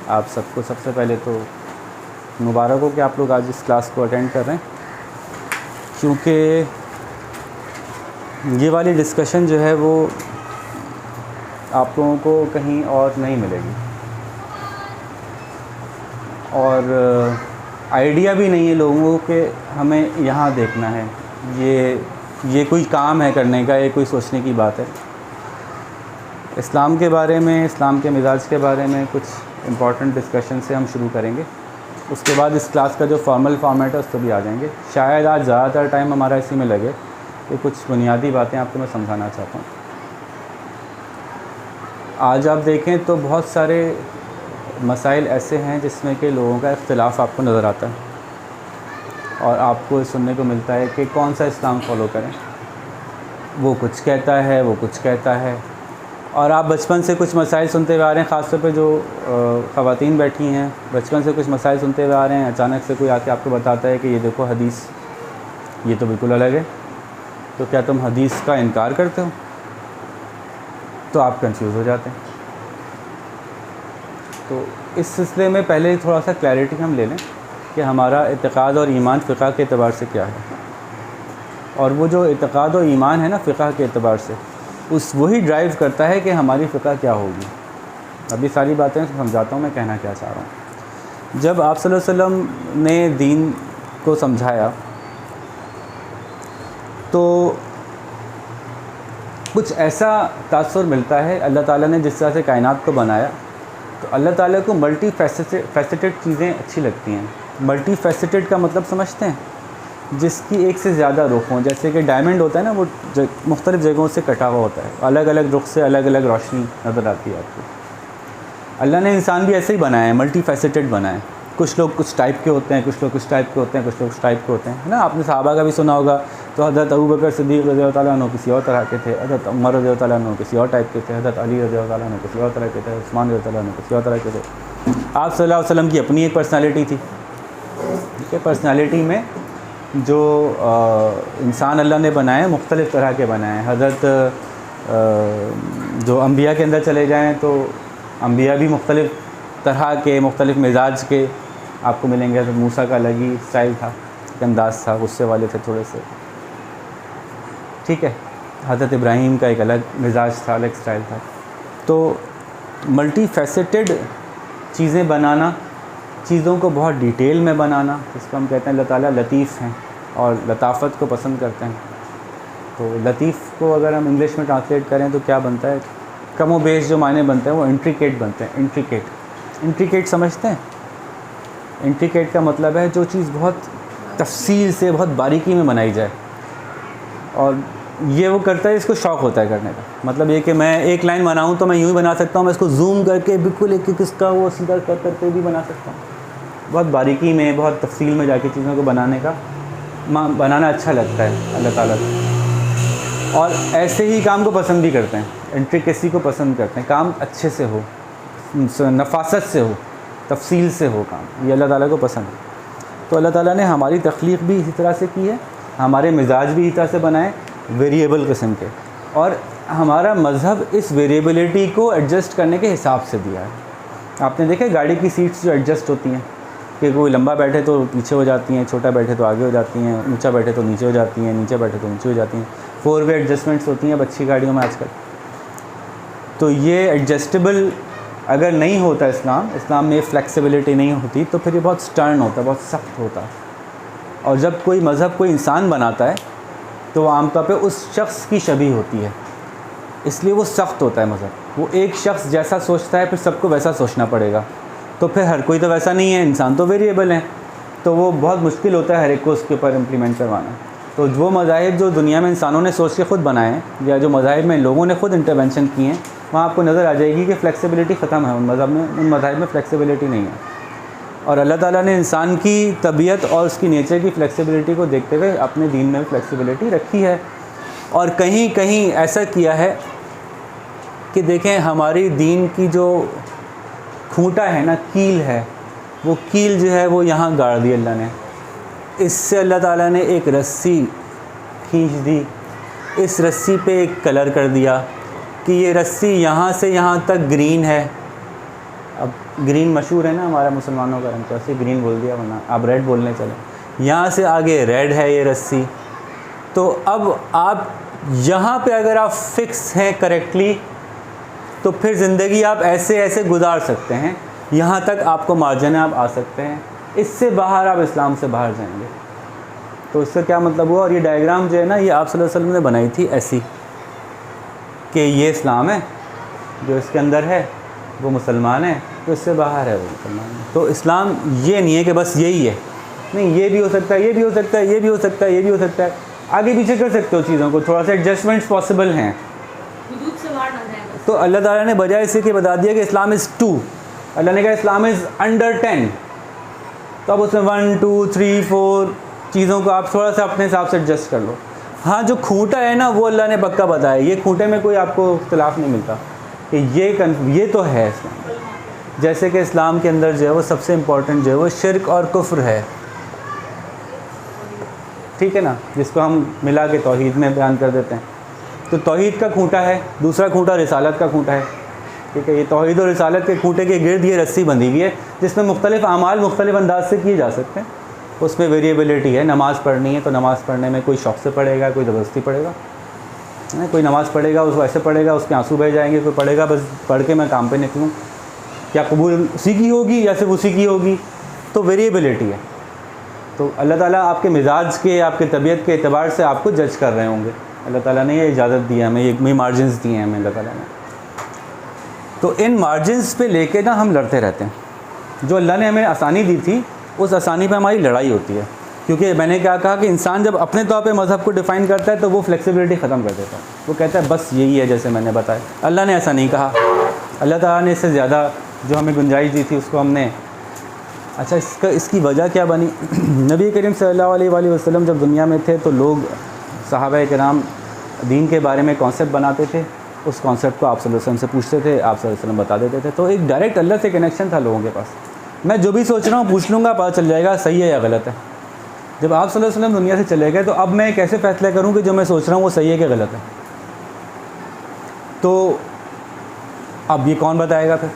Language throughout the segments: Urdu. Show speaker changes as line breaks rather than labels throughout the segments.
آپ سب کو سب سے پہلے تو مبارک ہو کہ آپ لوگ آج اس کلاس کو اٹینڈ کر رہے ہیں، کیونکہ یہ والی ڈسکشن جو ہے وہ آپ لوگوں کو کہیں اور نہیں ملے گی، اور آئیڈیا بھی نہیں ہے لوگوں کو کہ ہمیں یہاں دیکھنا ہے، یہ کوئی کام ہے کرنے کا، یہ کوئی سوچنے کی بات ہے۔ اسلام کے بارے میں، اسلام کے مزاج کے بارے میں کچھ امپورٹنٹ ڈسکشن سے ہم شروع کریں گے، اس کے بعد اس کلاس کا جو فارمل فارمیٹ ہے اس پہ بھی آ جائیں گے۔ شاید آج زیادہ تر ٹائم ہمارا اسی میں لگے کہ کچھ بنیادی باتیں آپ کو میں سمجھانا چاہتا ہوں۔ آج آپ دیکھیں تو بہت سارے مسائل ایسے ہیں جس میں کہ لوگوں کا اختلاف آپ کو نظر آتا ہے، اور آپ کو سننے کو ملتا ہے کہ کون سا اسلام فالو کریں، وہ کچھ کہتا ہے، وہ کچھ کہتا ہے، اور آپ بچپن سے کچھ مسائل سنتے ہوئے آ رہے ہیں، خاص طور پہ جو خواتین بیٹھی ہیں بچپن سے کچھ مسائل سنتے ہوئے آ رہے ہیں، اچانک سے کوئی آ کے آپ کو بتاتا ہے کہ یہ دیکھو حدیث یہ تو بالکل الگ ہے، تو کیا تم حدیث کا انکار کرتے ہو؟ تو آپ کنفیوز ہو جاتے ہیں۔ تو اس سلسلے میں پہلے تھوڑا سا کلیئرٹی ہم لے لیں کہ ہمارا اعتقاد اور ایمان فقہ کے اعتبار سے کیا ہے، اور وہ جو اعتقاد و ایمان ہے نا فقہ کے اعتبار سے، وہی ڈرائیو کرتا ہے کہ ہماری فقہ کیا ہوگی۔ ابھی ساری باتیں سمجھاتا ہوں میں کہنا کیا چاہ رہا ہوں۔ جب آپ صلی اللہ علیہ وسلم نے دین کو سمجھایا تو کچھ ایسا تاثر ملتا ہے، اللہ تعالیٰ نے جس طرح سے کائنات کو بنایا تو اللہ تعالیٰ کو ملٹی فیسٹڈ چیزیں اچھی لگتی ہیں۔ ملٹی فیسٹڈ کا مطلب سمجھتے ہیں؟ جس کی ایک سے زیادہ رخ ہوں، جیسے کہ ڈائمنڈ ہوتا ہے نا، وہ مختلف جگہوں سے کٹا ہوا ہوتا ہے، الگ الگ رخ سے الگ الگ روشنی نظر آتی ہے آپ کو۔ اللہ نے انسان بھی ایسے ہی بنایا ہے، ملٹی فیسٹڈ بنایا ہے۔ کچھ لوگ کچھ ٹائپ کے ہوتے ہیں، کچھ لوگ کچھ ٹائپ کے ہوتے ہیں، کچھ لوگ کچھ ٹائپ کے ہوتے ہیں، ہے نا۔ آپ نے صحابہ کا بھی سنا ہوگا، تو حضرت ابوبکر صدیق رضی اللہ تعالیٰ عنہ کسی اور طرح کے تھے، حضرت عمر رضی اللہ تعالیٰ عنہ کسی اور ٹائپ کے تھے، حضرت علی رضی اللہ تعالیٰ عنہ کسی اور طرح کے تھے، عثمان رضی اللہ تعالیٰ عنہ کسی اور طرح کے تھے۔ آپ صلی اللہ علیہ وسلم کی اپنی ایک پرسنالٹی تھی، ٹھیک ہے۔ پرسنالٹی میں جو انسان اللہ نے بنائے مختلف طرح کے بنائے ہیں۔ حضرت جو انبیاء کے اندر چلے جائیں تو انبیاء بھی مختلف طرح کے، مختلف مزاج کے آپ کو ملیں گے۔ حضرت موسیٰ کا الگ ہی اسٹائل تھا، ایک انداز تھا، غصے والے تھے تھوڑے سے، ٹھیک ہے۔ حضرت ابراہیم کا ایک الگ مزاج تھا، الگ اسٹائل تھا۔ تو ملٹی فیسٹڈ چیزیں بنانا، چیزوں کو بہت ڈیٹیل میں بنانا، جس کو ہم کہتے ہیں اللہ تعالیٰ لطیف ہیں اور لطافت کو پسند کرتے ہیں۔ تو لطیف کو اگر ہم انگلش میں ٹرانسلیٹ کریں تو کیا بنتا ہے؟ کم و بیش جو معنی بنتے ہیں وہ انٹریکیٹ بنتے ہیں۔ انٹریکیٹ سمجھتے ہیں؟ انٹریکیٹ کا مطلب ہے جو چیز بہت تفصیل سے، بہت باریکی میں بنائی جائے، اور یہ وہ کرتا ہے، اس کو شوق ہوتا ہے کرنے کا۔ مطلب یہ کہ میں ایک لائن بناؤں تو میں یوں ہی بنا سکتا ہوں، میں اس کو زوم کر کے بالکل ایک ایک اس کا وہ سیدھا کر کے بھی بنا سکتا ہوں۔ بہت باریکی میں، بہت تفصیل میں جا کے چیزوں کو بنانا اچھا لگتا ہے اللہ تعالیٰ کو، اور ایسے ہی کام کو پسند بھی کرتے ہیں، انٹریکیسی کو پسند کرتے ہیں۔ کام اچھے سے ہو، نفاست سے ہو، تفصیل سے ہو کام، یہ اللہ تعالیٰ کو پسند ہے۔ تو اللہ تعالیٰ نے ہماری تخلیق بھی اسی طرح سے کی ہے، ہمارے مزاج بھی اسی طرح سے بنائے، ویریبل قسم کے، اور ہمارا مذہب اس ویریبلٹی کو ایڈجسٹ کرنے کے حساب سے دیا ہے۔ آپ نے دیکھا گاڑی کی سیٹس جو ایڈجسٹ ہوتی ہیں، کہ کوئی لمبا بیٹھے تو پیچھے ہو جاتی ہیں، چھوٹا بیٹھے تو آگے ہو جاتی ہیں، اونچا بیٹھے تو نیچے ہو جاتی ہیں، نیچے بیٹھے تو نیچے ہو جاتی ہیں۔ 4 وے ایڈجسٹمنٹس ہوتی ہیں اب اچھی گاڑیوں میں آج کل۔ تو یہ ایڈجسٹیبل اگر نہیں ہوتا اسلام میں فلیکسیبلٹی نہیں ہوتی تو پھر یہ بہت سٹرن ہوتا ہے، بہت سخت ہوتا ہے۔ اور جب کوئی مذہب کوئی انسان بناتا ہے تو وہ عام طور پہ اس شخص کی شبیہ ہوتی ہے، اس لیے وہ سخت ہوتا ہے مذہب۔ وہ ایک شخص جیسا سوچتا ہے پھر سب کو ویسا سوچنا پڑے گا، تو پھر ہر کوئی تو ویسا نہیں ہے، انسان تو ویریبل ہیں، تو وہ بہت مشکل ہوتا ہے ہر ایک کو اس کے اوپر امپلیمنٹ کروانا۔ تو وہ مذاہب جو دنیا میں انسانوں نے سوچ کے خود بنائے ہیں، یا جو مذاہب میں لوگوں نے خود انٹرونشن کی ہیں، وہاں آپ کو نظر آ جائے گی کہ فلیکسیبلٹی ختم ہے ان مذاہب میں فلیکسیبلٹی نہیں ہے۔ اور اللہ تعالیٰ نے انسان کی طبیعت اور اس کی نیچر کی فلیکسیبلٹی کو دیکھتے ہوئے اپنے دین میں فلیکسیبلٹی رکھی ہے، اور کہیں کہیں ایسا کیا ہے کہ دیکھیں ہماری دین کی جو کھوٹا ہے نا، کیل ہے، وہ کیل جو ہے وہ یہاں گاڑ دی اللہ نے۔ اس سے اللہ تعالیٰ نے ایک رسی کھینچ دی، اس رسی پہ ایک کلر کر دیا کہ یہ رسی یہاں سے یہاں تک گرین ہے، اب گرین مشہور ہے نا ہمارا مسلمانوں کا رنگ، تو ایسے گرین بول دیا، ورنہ آپ ریڈ بولنے چلیں، یہاں سے آگے ریڈ ہے یہ رسی. تو اب آپ یہاں پہ اگر آپ فکس ہیں کریکٹلی تو پھر زندگی آپ ایسے ایسے گزار سکتے ہیں، یہاں تک آپ کو مارجن ہے، آپ آ سکتے ہیں. اس سے باہر آپ اسلام سے باہر جائیں گے. تو اس سے کیا مطلب ہوا؟ اور یہ ڈائیگرام جو ہے نا، یہ آپ صلی اللہ علیہ وسلم نے بنائی تھی ایسی کہ یہ اسلام ہے، جو اس کے اندر ہے وہ مسلمان ہے، جو اس سے باہر ہے وہ مسلمان ہے. تو اسلام یہ نہیں ہے کہ بس یہی ہے، نہیں، یہ بھی ہو سکتا ہے، یہ بھی ہو سکتا ہے، یہ بھی ہو سکتا ہے، یہ بھی ہو سکتا ہے. آگے پیچھے کر سکتے ہو چیزوں کو، تھوڑا سا ایڈجسٹمنٹس پاسبل ہیں.
حدود سے باہر نہ جائیں بس.
تو اللہ تعالیٰ نے بجائے اسے کہ بتا دیا کہ اسلام از 2، اللہ نے کہا اسلام از انڈر 10. تو اب اس میں 1 2 3 4 چیزوں کو آپ تھوڑا سا اپنے حساب سے ایڈجسٹ کر لو. ہاں جو کھوٹا ہے نا وہ اللہ نے پکا بتایا، یہ کھوٹے میں کوئی آپ کو اختلاف نہیں ملتا کہ یہ تو ہے اسلام. جیسے کہ اسلام کے اندر جو ہے وہ سب سے امپورٹنٹ جو ہے وہ شرک اور کفر ہے، ٹھیک ہے نا، جس کو ہم ملا کے توحید میں بیان کر دیتے ہیں. تو توحید کا کھوٹا ہے، دوسرا کھوٹا رسالت کا کھوٹا ہے، ٹھیک ہے. یہ توحید اور رسالت کے کھوٹے کے گرد یہ رسی بندھی ہوئی ہے جس میں مختلف اعمال مختلف انداز سے کیے جا سکتے ہیں. اس میں ویریبلٹی ہے. نماز پڑھنی ہے تو نماز پڑھنے میں کوئی شوق سے پڑھے گا، کوئی زبردستی پڑھے گا، کوئی نماز پڑھے گا اس کو ایسے پڑھے گا اس کے آنسو بہہ جائیں گے، کوئی پڑھے گا بس پڑھ کے میں کام پہ نکلوں. کیا قبول اسی کی ہوگی یا صرف اسی کی ہوگی؟ تو ویریبلٹی ہے. تو اللہ تعالیٰ آپ کے مزاج کے، آپ کے طبیعت کے اعتبار سے آپ کو جج کر رہے ہوں گے. اللہ تعالیٰ نے یہ اجازت دی ہے ہمیں، یہ مارجنز دیے ہیں ہمیں اللہ تعالیٰ نے. تو ان مارجنز پہ لے کے نا ہم لڑتے رہتے ہیں. جو اللہ نے ہمیں آسانی دی تھی اس آسانی پہ ہماری لڑائی ہوتی ہے. کیونکہ میں نے کیا کہا کہ انسان جب اپنے طور پہ مذہب کو ڈیفائن کرتا ہے تو وہ فلیکسیبلٹی ختم کر دیتا ہے. وہ کہتا ہے بس یہی ہے جیسے میں نے بتایا. اللہ نے ایسا نہیں کہا. اللہ تعالیٰ نے اس سے زیادہ جو ہمیں گنجائش دی تھی اس کو ہم نے. اچھا اس کی وجہ کیا بنی؟ نبی کریم صلی اللہ علیہ وآلہ وسلم جب دنیا میں تھے تو لوگ صحابہ کرام دین کے بارے میں کانسیپٹ بناتے تھے، اس کانسیپٹ کو آپ صلی اللہ علیہ وسلم سے پوچھتے تھے، آپ صلی اللہ علیہ وسلم بتا دیتے تھے. تو ایک ڈائریکٹ اللہ سے کنیکشن تھا لوگوں کے پاس. میں جو بھی سوچ رہا ہوں پوچھ لوں گا، پتہ چل جائے گا صحیح ہے یا غلط ہے. جب آپ صلی اللہ علیہ وسلم دنیا سے چلے گئے تو اب میں کیسے فیصلہ کروں کہ جو میں سوچ رہا ہوں وہ صحیح ہے کہ غلط ہے؟ تو اب یہ کون بتائے گا پھر؟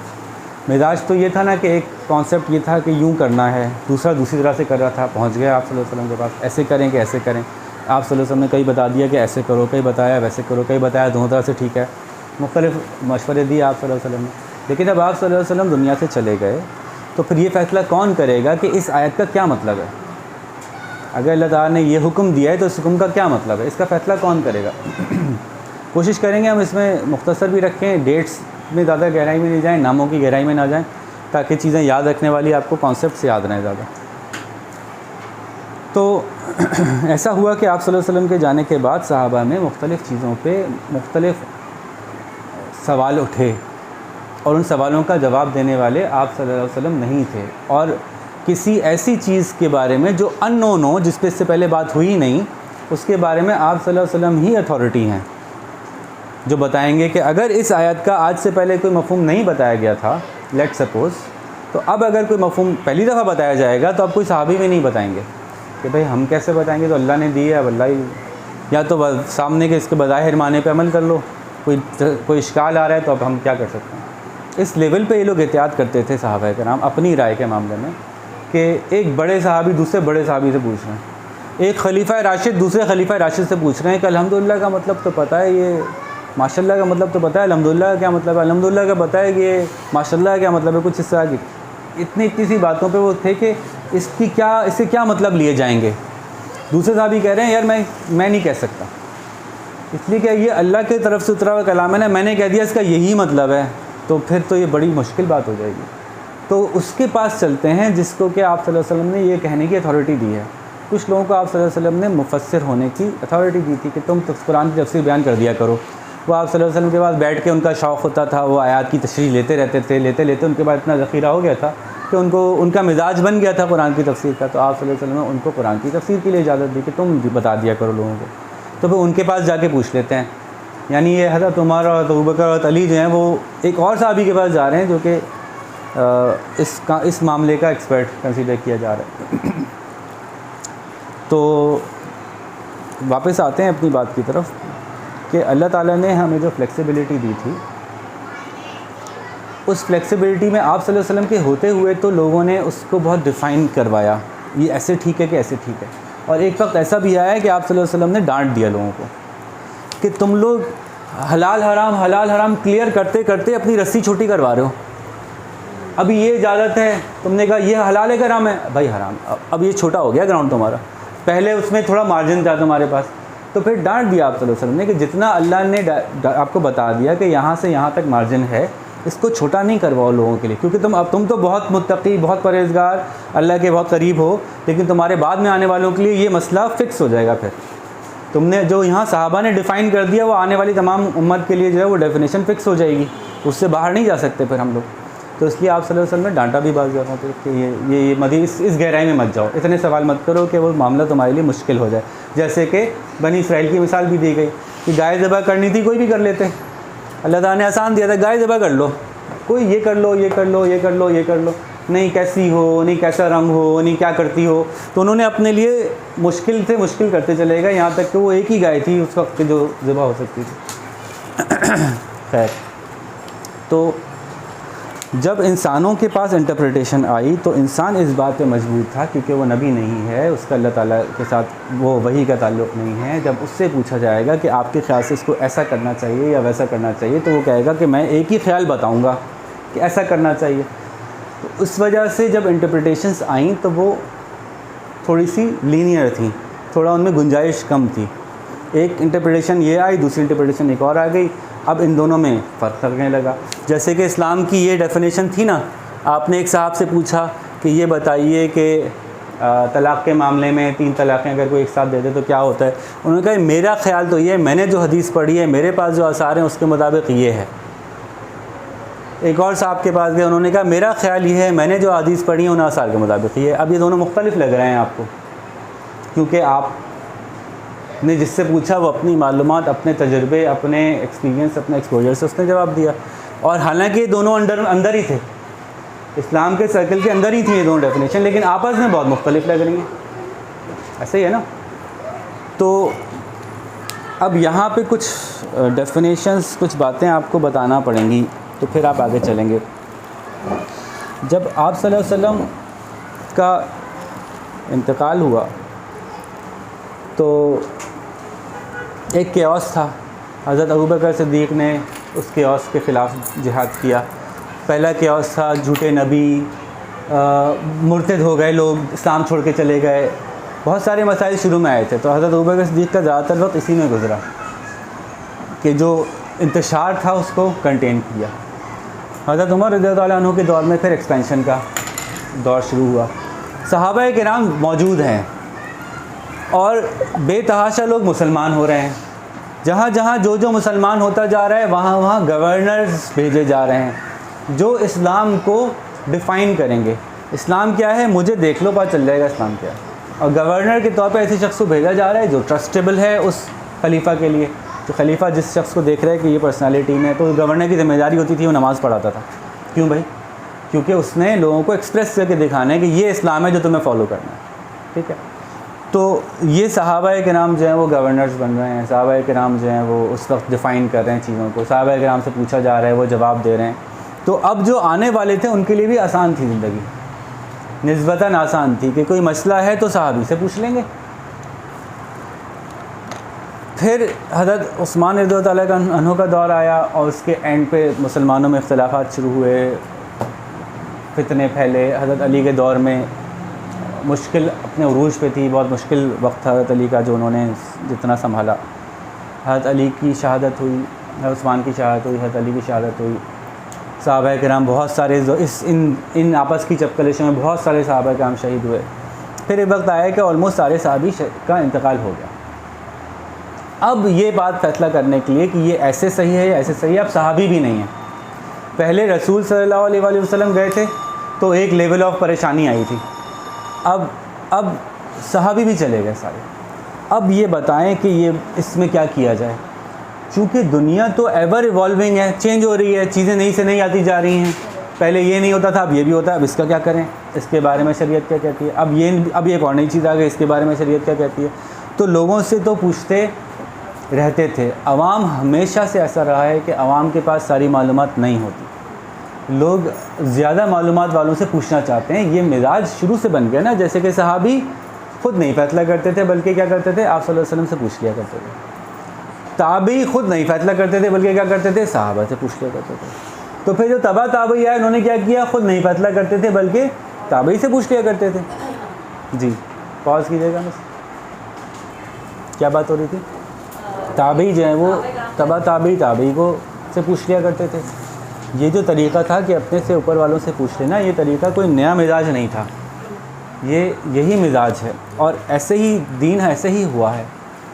مزاج تو یہ تھا نا کہ ایک کانسیپٹ یہ تھا کہ یوں کرنا ہے، دوسرا دوسری طرح سے کر رہا تھا. پہنچ گیا آپ صلی اللہ علیہ وسلم کے پاس، ایسے کریں کہ ایسے کریں. آپ صلی اللہ علیہ وسلم نے کئی بتا دیا کہ ایسے کرو، کئی بتایا ویسے کرو، کئی بتایا دونوں طرح سے ٹھیک ہے. مختلف مشورے دیے آپ صلی اللہ علیہ وسلم نے. لیکن جب آپ صلی اللہ علیہ وسلم دنیا سے چلے گئے تو پھر یہ فیصلہ کون کرے گا کہ اس آیت کا کیا مطلب ہے؟ اگر اللہ تعالیٰ نے یہ حکم دیا ہے تو اس حکم کا کیا مطلب ہے؟ اس کا فیصلہ کون کرے گا؟ کوشش کریں گے ہم اس میں مختصر بھی رکھیں، ڈیٹس میں زیادہ گہرائی میں نہیں جائیں، ناموں کی گہرائی میں نہ جائیں، تاکہ چیزیں یاد رکھنے والی آپ کو کانسیپٹ سے یاد رہیں زیادہ. تو ایسا ہوا کہ آپ صلی اللہ علیہ وسلم کے جانے کے بعد صحابہ میں مختلف چیزوں پہ مختلف سوال اٹھے، اور ان سوالوں کا جواب دینے والے آپ صلی اللہ علیہ وسلم نہیں تھے. اور کسی ایسی چیز کے بارے میں جو ان نون ہو، جس پہ اس سے پہلے بات ہوئی نہیں، اس کے بارے میں آپ صلی اللہ علیہ وسلم ہی اتھارٹی ہیں جو بتائیں گے کہ اگر اس آیت کا آج سے پہلے کوئی مفہوم نہیں بتایا گیا تھا، لیٹ سپوز، تو اب اگر کوئی مفہوم پہلی دفعہ بتایا جائے گا تو اب کوئی صحابی بھی نہیں بتائیں گے کہ بھئی ہم کیسے بتائیں گے، تو اللہ نے دی ہے، اب اللہ ہی، یا تو سامنے کے اس کے بظاہر معنی پہ عمل کر لو، کوئی اشکال آ رہا ہے تو اب ہم کیا کر سکتے ہیں. اس لیول پہ یہ لوگ احتیاط کرتے تھے صحابہ کرام اپنی رائے کے معاملے میں، کہ ایک بڑے صحابی دوسرے بڑے صحابی سے پوچھ رہے ہیں، ایک خلیفہ راشد دوسرے خلیفہ راشد سے پوچھ رہے ہیں کہ الحمدللہ کا مطلب تو پتہ ہے، یہ ماشاءاللہ کا مطلب تو پتہ ہے، الحمدللہ کا کیا مطلب ہے، الحمدللہ کا پتہ ہے کہ یہ ماشاءاللہ کا کیا مطلب ہے. کچھ اس طرح کی اتنی سی باتوں پہ وہ تھے کہ اس سے کیا مطلب لیے جائیں گے. دوسرے صحابی کہہ رہے ہیں یار میں نہیں کہہ سکتا، اس لیے کہ یہ اللہ کی طرف سے اترا ہوا کلام ہے نا، میں نے کہہ دیا اس کا یہی مطلب ہے، تو پھر تو یہ بڑی مشکل بات ہو جائے گی. تو اس کے پاس چلتے ہیں جس کو کہ آپ صلی اللہ علیہ وسلم نے یہ کہنے کی اتھارٹی دی ہے. کچھ لوگوں کو آپ صلی اللہ علیہ وسلم نے مفسر ہونے کی اتھارٹی دی تھی کہ تم قرآن کی تفسیر بیان کر دیا کرو. وہ آپ صلی اللہ علیہ وسلم کے پاس بیٹھ کے ان کا شوق ہوتا تھا، وہ آیات کی تشریح لیتے رہتے تھے، لیتے ان کے بعد اتنا ذخیرہ ہو گیا تھا کہ ان کا مزاج بن گیا تھا قرآن کی تفسیر کا. تو آپ صلی اللہ علیہ وسلم نے ان کو قرآن کی تفسیر کے لیے اجازت دی کہ تم بتا دیا کرو لوگوں کو. تو پھر ان کے پاس جا کے پوچھ لیتے ہیں. یعنی یہ حضرت عمر اور ابوبکر اور علی جو ہیں وہ ایک اور صحابی کے پاس جا رہے ہیں جو کہ اس معاملے کا ایکسپرٹ کنسیڈر کیا جا رہا ہے. تو واپس آتے ہیں اپنی بات کی طرف کہ اللہ تعالیٰ نے ہمیں جو فلیکسیبلٹی دی تھی اس فلیکسیبلٹی میں آپ صلی اللہ علیہ وسلم کے ہوتے ہوئے تو لوگوں نے اس کو بہت ڈیفائن کروایا، یہ ایسے ٹھیک ہے کہ ایسے ٹھیک ہے. اور ایک وقت ایسا بھی آیا ہے کہ آپ صلی اللہ علیہ وسلم نے ڈانٹ دیا لوگوں کو کہ تم لوگ حلال حرام کلیئر کرتے کرتے اپنی رسی چھوٹی کروا رہے ہو. ابھی یہ اجازت ہے، تم نے کہا یہ حلال ہے کہ حرام ہے، بھائی حرام، اب یہ چھوٹا ہو گیا گراؤنڈ تمہارا، پہلے اس میں تھوڑا مارجن تھا تمہارے پاس. تو پھر ڈانٹ دیا آپ صلی اللہ علیہ وسلم نے کہ جتنا اللہ نے آپ کو بتا دیا کہ یہاں سے یہاں تک مارجن ہے، اس کو چھوٹا نہیں کرواؤ لوگوں کے لیے، کیونکہ تم تو بہت متقی، بہت پرہیزگار، اللہ کے بہت قریب ہو، لیکن تمہارے بعد میں آنے والوں کے لیے یہ مسئلہ فکس ہو جائے گا. پھر تم نے جو یہاں صحابہ نے ڈیفائن کر دیا وہ آنے والی تمام امت کے لیے جو ہے وہ ڈیفینیشن فکس ہو جائے گی، اس سے باہر نہیں جا سکتے پھر ہم لوگ. تو اس لیے آپ صلی اللہ علیہ وسلم نے ڈانٹا بھی بعض جگہوں پہ کہ یہ مزید اس گہرائی میں مت جاؤ، اتنے سوال مت کرو کہ وہ معاملہ تمہارے لیے مشکل ہو جائے. جیسے کہ بنی اسرائیل کی مثال بھی دی گئی کہ گائے ذبح کرنی تھی، کوئی بھی کر لیتے، اللہ تعالیٰ نے آسان دیا تھا گائے ذبح کر لو، کوئی یہ کر لو یہ کر لو یہ کر لو یہ کر لو، نہیں کیسی ہو، نہیں کیسا رنگ ہو، نہیں کیا کرتی ہو. تو انہوں نے اپنے لیے مشکل سے مشکل کرتے چلے گا، یہاں تک کہ وہ ایک ہی گائے تھی اس وقت جو ذبح ہو سکتی تھی. خیر، تو جب انسانوں کے پاس انٹرپریٹیشن آئی تو انسان اس بات پہ مجبور تھا، کیونکہ وہ نبی نہیں ہے، اس کا اللہ تعالیٰ کے ساتھ وہ وحی کا تعلق نہیں ہے. جب اس سے پوچھا جائے گا کہ آپ کے خیال سے اس کو ایسا کرنا چاہیے یا ویسا کرنا چاہیے، تو وہ کہے گا کہ میں ایک ہی خیال بتاؤں گا کہ ایسا کرنا چاہیے. تو اس وجہ سے جب انٹرپریٹیشنس آئیں تو وہ تھوڑی سی لینئر تھیں، تھوڑا ان میں گنجائش کم تھی. ایک انٹرپریٹیشن یہ آئی، دوسری انٹرپریٹیشن ایک اور آ گئی. اب ان دونوں میں فرق لگنے لگا. جیسے کہ اسلام کی یہ ڈیفینیشن تھی نا، آپ نے ایک صاحب سے پوچھا کہ یہ بتائیے کہ طلاق کے معاملے میں 3 طلاقیں اگر کوئی ایک ساتھ دے دے تو کیا ہوتا ہے. انہوں نے کہا میرا خیال تو یہ ہے، میں نے جو حدیث پڑھی ہے، میرے پاس جو آثار ہیں اس کے مطابق یہ ہے. ایک اور صاحب کے پاس گئے، انہوں نے کہا میرا خیال یہ ہے، میں نے جو حدیث پڑھی ہیں ان آثار کے مطابق یہ ہے. اب یہ دونوں مختلف لگ رہے ہیں آپ کو، کیونکہ آپ نے جس سے پوچھا وہ اپنی معلومات، اپنے تجربے، اپنے ایکسپیرینس، اپنے ایکسپوجر سے اس نے جواب دیا. اور حالانکہ یہ دونوں اندر ہی تھے، اسلام کے سرکل کے اندر ہی تھی یہ دونوں ڈیفینیشن، لیکن آپس میں بہت مختلف لگ رہی ہیں. ایسے ہی ہے نا. تو اب یہاں پہ کچھ ڈیفینیشنز، کچھ باتیں آپ کو بتانا پڑیں گی، تو پھر آپ آگے چلیں گے. جب آپ صلی اللہ علیہ وسلم کا انتقال ہوا تو ایک کیوس تھا. حضرت ابوبکر صدیق نے اس کیوس کے خلاف جہاد کیا. پہلا کیوس تھا جھوٹے نبی، مرتد ہو گئے لوگ، اسلام چھوڑ کے چلے گئے، بہت سارے مسائل شروع میں آئے تھے. تو حضرت ابوبکر صدیق کا زیادہ تر وقت اسی میں گزرا کہ جو انتشار تھا اس کو کنٹین کیا. حضرت عمر رضی اللہ عنہ کے دور میں پھر ایکسپینشن کا دور شروع ہوا. صحابہ کرام موجود ہیں اور بے تحاشا لوگ مسلمان ہو رہے ہیں. جہاں جہاں جو مسلمان ہوتا جا رہا ہے وہاں وہاں گورنرز بھیجے جا رہے ہیں جو اسلام کو ڈیفائن کریں گے. اسلام کیا ہے مجھے دیکھ لو، پتہ چل جائے گا اسلام کیا ہے. اور گورنر کے طور پہ ایسے شخص کو بھیجا جا رہا ہے جو ٹرسٹیبل ہے اس خلیفہ کے لیے. تو خلیفہ جس شخص کو دیکھ رہا ہے کہ یہ پرسنالٹی میں، تو گورنر کی ذمہ داری ہوتی تھی وہ نماز پڑھاتا تھا. کیوں بھائی؟ کیونکہ اس نے لوگوں کو ایکسپریس کر کے دکھانا ہے کہ یہ اسلام ہے جو تمہیں فالو کرنا ہے. ٹھیک ہے. تو یہ صحابہ کرام جو ہیں وہ گورنرز بن رہے ہیں، صحابہ کرام جو ہیں وہ اس وقت ڈیفائن کر رہے ہیں چیزوں کو، صحابہ کرام سے پوچھا جا رہا ہے وہ جواب دے رہے ہیں. تو اب جو آنے والے تھے ان کے لیے بھی آسان تھی زندگی، نسبتاً آسان تھی کہ کوئی مسئلہ ہے تو صحابی سے پوچھ لیں گے. پھر حضرت عثمان رضی اللہ تعالیٰ عنہ کا دور آیا اور اس کے اینڈ پہ مسلمانوں میں اختلافات شروع ہوئے، فتنے پھیلے. حضرت علی کے دور میں مشکل اپنے عروج پہ تھی، بہت مشکل وقت تھا حضرت علی کا جو انہوں نے جتنا سنبھالا. حضرت علی کی شہادت ہوئی، حضرت عثمان کی شہادت ہوئی، حضرت علی کی شہادت ہوئی. صحابہ کرام بہت سارے ان آپس کی چپکلشوں میں بہت سارے صحابہ کرام شہید ہوئے. پھر ایک وقت آیا کہ آلموسٹ سارے صحابی کا انتقال ہو گیا. اب یہ بات فیصلہ کرنے کے لیے کہ یہ ایسے صحیح ہے یا ایسے صحیح ہے، اب صحابی بھی نہیں ہیں. پہلے رسول صلی اللہ علیہ وآلہ وسلم گئے تھے تو ایک لیول آف پریشانی آئی تھی، اب صحابی بھی چلے گئے سارے. اب یہ بتائیں کہ یہ اس میں کیا کیا جائے، چونکہ دنیا تو ایور ایوالونگ ہے، چینج ہو رہی ہے، چیزیں نئی سے نئی آتی جا رہی ہیں. پہلے یہ نہیں ہوتا تھا، اب یہ بھی ہوتا ہے. اب اس کا کیا کریں، اس کے بارے میں شریعت کیا کہتی ہے. اب یہ ایک اور نئی چیز آ گئی، اس کے بارے میں شریعت کیا کہتی ہے. تو لوگوں سے تو پوچھتے رہتے تھے. عوام ہمیشہ سے ایسا رہا ہے کہ عوام کے پاس ساری معلومات نہیں ہوتی. لوگ زیادہ معلومات والوں سے پوچھنا چاہتے ہیں. یہ مزاج شروع سے بن گیا نا, جیسے کہ صحابی خود نہیں فیصلہ کرتے تھے بلکہ کیا کرتے تھے, آپ صلی اللہ علیہ وسلم سے پوچھ لیا کرتے تھے. تابعی خود نہیں فیصلہ کرتے تھے بلکہ کیا کرتے تھے, صحابہ سے پوچھ لیا کرتے تھے. تو پھر جو تابعی آئے انہوں نے کیا کیا, خود نہیں فیصلہ کرتے تھے بلکہ تابعی سے پوچھ لیا کرتے تھے. جی پاز کیجیے گا. کیا بات ہو رہی تھی؟ تابعی جو ہیں وہ تابعی کو سے پوچھ لیا کرتے تھے. یہ جو طریقہ تھا کہ اپنے سے اوپر والوں سے پوچھ لینا, یہ طریقہ کوئی نیا مزاج نہیں تھا, یہی مزاج ہے. اور ایسے ہی دین ایسے ہی ہوا ہے.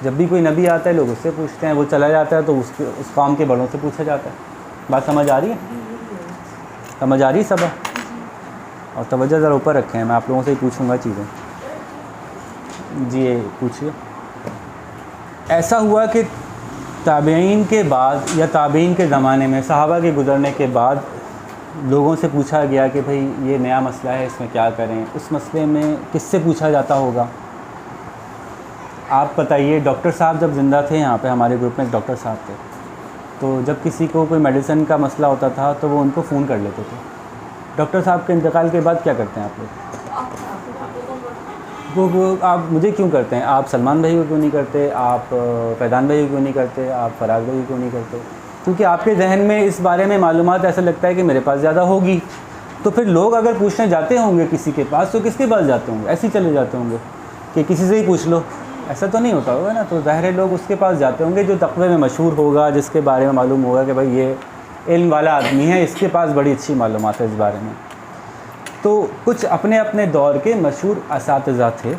جب بھی کوئی نبی آتا ہے لوگ اس سے پوچھتے ہیں, وہ چلا جاتا ہے تو اس قوم کے بڑوں سے پوچھا جاتا ہے. بات سمجھ آ رہی ہے؟ سمجھ آ رہی ہے سب؟ اور توجہ ذرا اوپر رکھیں, میں آپ لوگوں سے ہی پوچھوں گا چیزیں. جی پوچھیے. ایسا ہوا کہ تابعین کے بعد یا تابعین کے زمانے میں صحابہ کے گزرنے کے بعد لوگوں سے پوچھا گیا کہ بھئی یہ نیا مسئلہ ہے, اس میں کیا کریں. اس مسئلے میں کس سے پوچھا جاتا ہوگا؟ آپ بتائیے. ڈاکٹر صاحب جب زندہ تھے یہاں پہ ہمارے گروپ میں ایک ڈاکٹر صاحب تھے, تو جب کسی کو کوئی میڈیسن کا مسئلہ ہوتا تھا تو وہ ان کو فون کر لیتے تھے. ڈاکٹر صاحب کے انتقال کے بعد کیا کرتے ہیں آپ لوگ؟ وہ آپ مجھے کیوں کرتے ہیں؟ آپ سلمان بھائی کو کیوں نہیں کرتے؟ آپ فیضان بھائی کو کیوں نہیں کرتے؟ آپ فراز بھائی کو کیوں نہیں کرتے؟ کیونکہ آپ کے ذہن میں اس بارے میں معلومات ایسا لگتا ہے کہ میرے پاس زیادہ ہوگی. تو پھر لوگ اگر پوچھنے جاتے ہوں گے کسی کے پاس تو کس کے پاس جاتے ہوں گے؟ ایسے ہی چلے جاتے ہوں گے کہ کسی سے ہی پوچھ لو. ایسا تو نہیں ہوتا ہوگا نا. تو ظاہر لوگ اس کے پاس جاتے ہوں گے جو تقوی میں مشہور ہوگا, جس کے بارے میں معلوم ہوگا کہ بھائی یہ علم والا آدمی ہے, اس کے پاس بڑی اچھی معلومات ہے اس بارے میں. تو کچھ اپنے اپنے دور کے مشہور اساتذہ تھے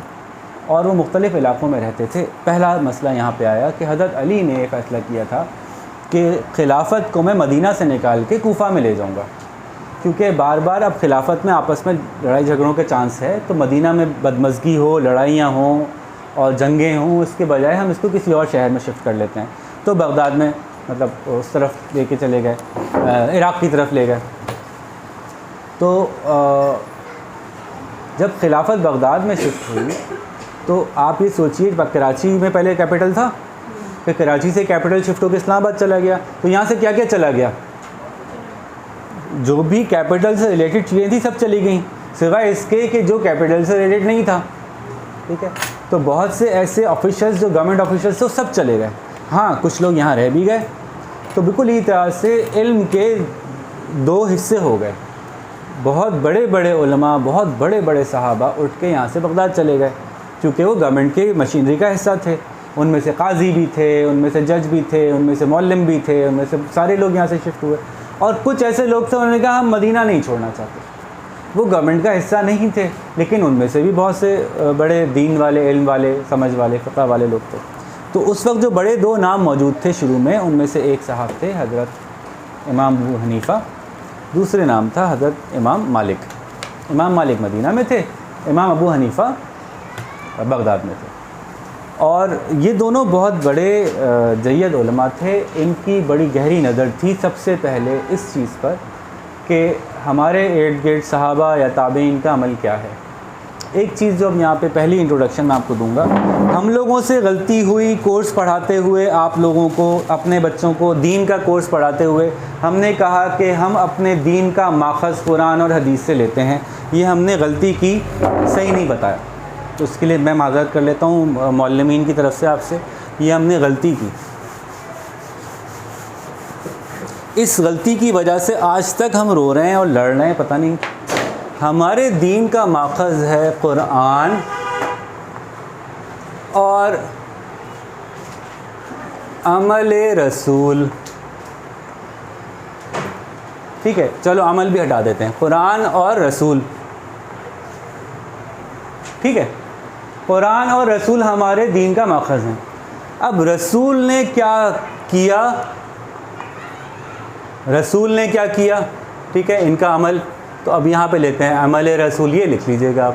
اور وہ مختلف علاقوں میں رہتے تھے. پہلا مسئلہ یہاں پہ آیا کہ حضرت علی نے یہ فیصلہ کیا تھا کہ خلافت کو میں مدینہ سے نکال کے کوفہ میں لے جاؤں گا, کیونکہ بار بار اب خلافت میں آپس میں لڑائی جھگڑوں کے چانس ہے. تو مدینہ میں بدمزگی ہو, لڑائیاں ہوں اور جنگیں ہوں, اس کے بجائے ہم اس کو کسی اور شہر میں شفٹ کر لیتے ہیں. تو بغداد میں مطلب اس طرف لے کے چلے گئے, عراق کی طرف لے گئے. تو جب خلافت بغداد میں شفٹ ہوئی تو آپ یہ سوچیے, کراچی میں پہلے کیپٹل تھا, پھر کراچی سے کیپٹل شفٹ ہو کے اسلام آباد چلا گیا. تو یہاں سے کیا کیا چلا گیا؟ جو بھی کیپٹل سے ریلیٹڈ چیزیں تھیں سب چلی گئیں, سوائے اس کے کہ جو کیپٹل سے ریلیٹڈ نہیں تھا. ٹھیک ہے, تو بہت سے ایسے آفیشلز جو گورنمنٹ آفیشلز تھے وہ سب چلے گئے. ہاں کچھ لوگ یہاں رہ بھی گئے. تو بالکل اسی طرح سے علم کے دو حصے ہو گئے. بہت بڑے بڑے علماء, بہت بڑے بڑے صحابہ اٹھ کے یہاں سے بغداد چلے گئے, کیونکہ وہ گورنمنٹ کی مشینری کا حصہ تھے. ان میں سے قاضی بھی تھے, ان میں سے جج بھی تھے, ان میں سے معلم بھی تھے, ان میں سے سارے لوگ یہاں سے شفٹ ہوئے. اور کچھ ایسے لوگ تھے انہوں نے کہا ہم مدینہ نہیں چھوڑنا چاہتے. وہ گورنمنٹ کا حصہ نہیں تھے, لیکن ان میں سے بھی بہت سے بڑے دین والے, علم والے, سمجھ والے, فقہ والے لوگ تھے. تو اس وقت جو بڑے دو نام موجود تھے شروع میں, ان میں سے ایک صاحب تھے حضرت امام ابو حنیفہ, دوسرے نام تھا حضرت امام مالک. امام مالک مدینہ میں تھے, امام ابو حنیفہ بغداد میں تھے. اور یہ دونوں بہت بڑے جید علماء تھے. ان کی بڑی گہری نظر تھی سب سے پہلے اس چیز پر کہ ہمارے ارد گرد صحابہ یا تابعین کا عمل کیا ہے. ایک چیز جو اب یہاں پہ پہلی انٹروڈکشن میں آپ کو دوں گا, ہم لوگوں سے غلطی ہوئی کورس پڑھاتے ہوئے, آپ لوگوں کو اپنے بچوں کو دین کا کورس پڑھاتے ہوئے ہم نے کہا کہ ہم اپنے دین کا ماخذ قرآن اور حدیث سے لیتے ہیں. یہ ہم نے غلطی کی, صحیح نہیں بتایا. تو اس کے لیے میں معذرت کر لیتا ہوں معلمین کی طرف سے آپ سے, یہ ہم نے غلطی کی. اس غلطی کی وجہ سے آج تک ہم رو رہے ہیں اور لڑ رہے ہیں, پتہ نہیں. ہمارے دین کا ماخذ ہے قرآن اور عمل رسول. ٹھیک ہے, چلو عمل بھی ہٹا دیتے ہیں, قرآن اور رسول. ٹھیک ہے, قرآن اور رسول ہمارے دین کا ماخذ ہیں. اب رسول نے کیا کیا, رسول نے کیا کیا, ٹھیک ہے, ان کا عمل. تو اب یہاں پہ لیتے ہیں عمل رسول, یہ لکھ لیجئے گا آپ.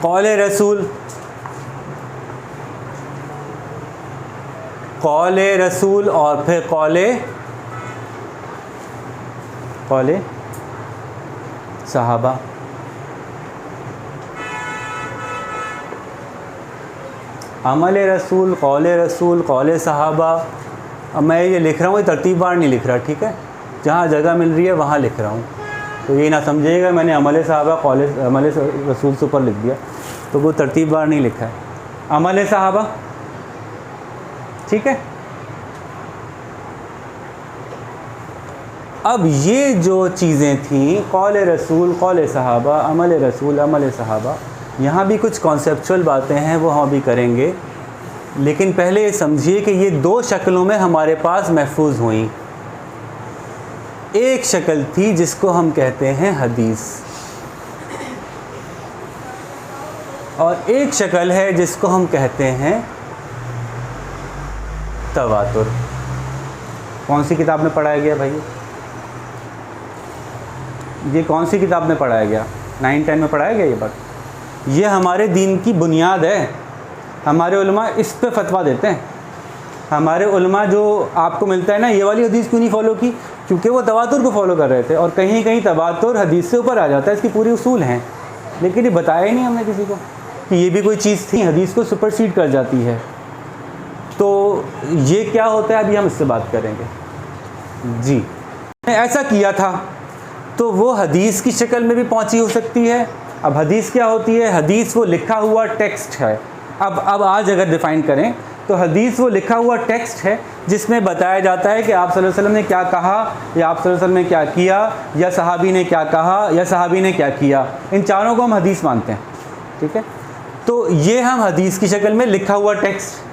قول رسول, قول رسول اور پھر قول صحابہ. عمل رسول, قول رسول, قول صحابہ. اب میں یہ لکھ رہا ہوں, یہ ترتیب وار نہیں لکھ رہا, ٹھیک ہے. جہاں جگہ مل رہی ہے وہاں لکھ رہا ہوں. تو یہ نہ سمجھیے گا میں نے عمل صحابہ قول عمل رسول سے اوپر لکھ دیا, تو وہ ترتیب وار نہیں لکھا ہے, عمل صحابہ. ٹھیک ہے. اب یہ جو چیزیں تھیں قول رسول, قول صحابہ, عمل رسول, عمل صحابہ, یہاں بھی کچھ کانسیپچول باتیں ہیں وہ ہم ابھی کریں گے, لیکن پہلے یہ سمجھیے کہ یہ دو شکلوں میں ہمارے پاس محفوظ ہوئیں. ایک شکل تھی جس کو ہم کہتے ہیں حدیث, اور ایک شکل ہے جس کو ہم کہتے ہیں تواتر. کون سی کتاب میں پڑھایا گیا بھائی؟ یہ کون سی کتاب میں پڑھایا گیا؟ 9-10 میں پڑھایا گیا یہ بات. یہ ہمارے دین کی بنیاد ہے. ہمارے علماء اس پہ فتویٰ دیتے ہیں. ہمارے علماء جو آپ کو ملتا ہے نا, یہ والی حدیث کیوں نہیں فالو کی؟ کیونکہ وہ تواتر کو فالو کر رہے تھے, اور کہیں کہیں تواتر حدیث سے اوپر آ جاتا ہے, اس کی پوری اصول ہیں, لیکن یہ بتایا ہی نہیں ہم نے کسی کو کہ یہ بھی کوئی چیز تھی, حدیث کو سپرسیڈ کر جاتی ہے. تو یہ کیا ہوتا ہے ابھی ہم اس سے بات کریں گے. جی ایسا کیا تھا تو وہ حدیث کی شکل میں بھی پہنچی ہو سکتی ہے. اب حدیث کیا ہوتی ہے؟ حدیث وہ لکھا ہوا ٹیکسٹ ہے. اب آج اگر ڈیفائن کریں تو حدیث وہ لکھا ہوا ٹیکسٹ ہے جس میں بتایا جاتا ہے کہ آپ صلی اللہ علیہ وسلم نے کیا کہا, یا آپ صلی اللہ علیہ وسلم نے کیا کیا, یا صحابی نے کیا کہا, یا صحابی نے کیا کیا. ان چاروں کو ہم حدیث مانتے ہیں. ٹھیک ہے. تو یہ ہم حدیث کی شکل میں لکھا ہوا ٹیکسٹ.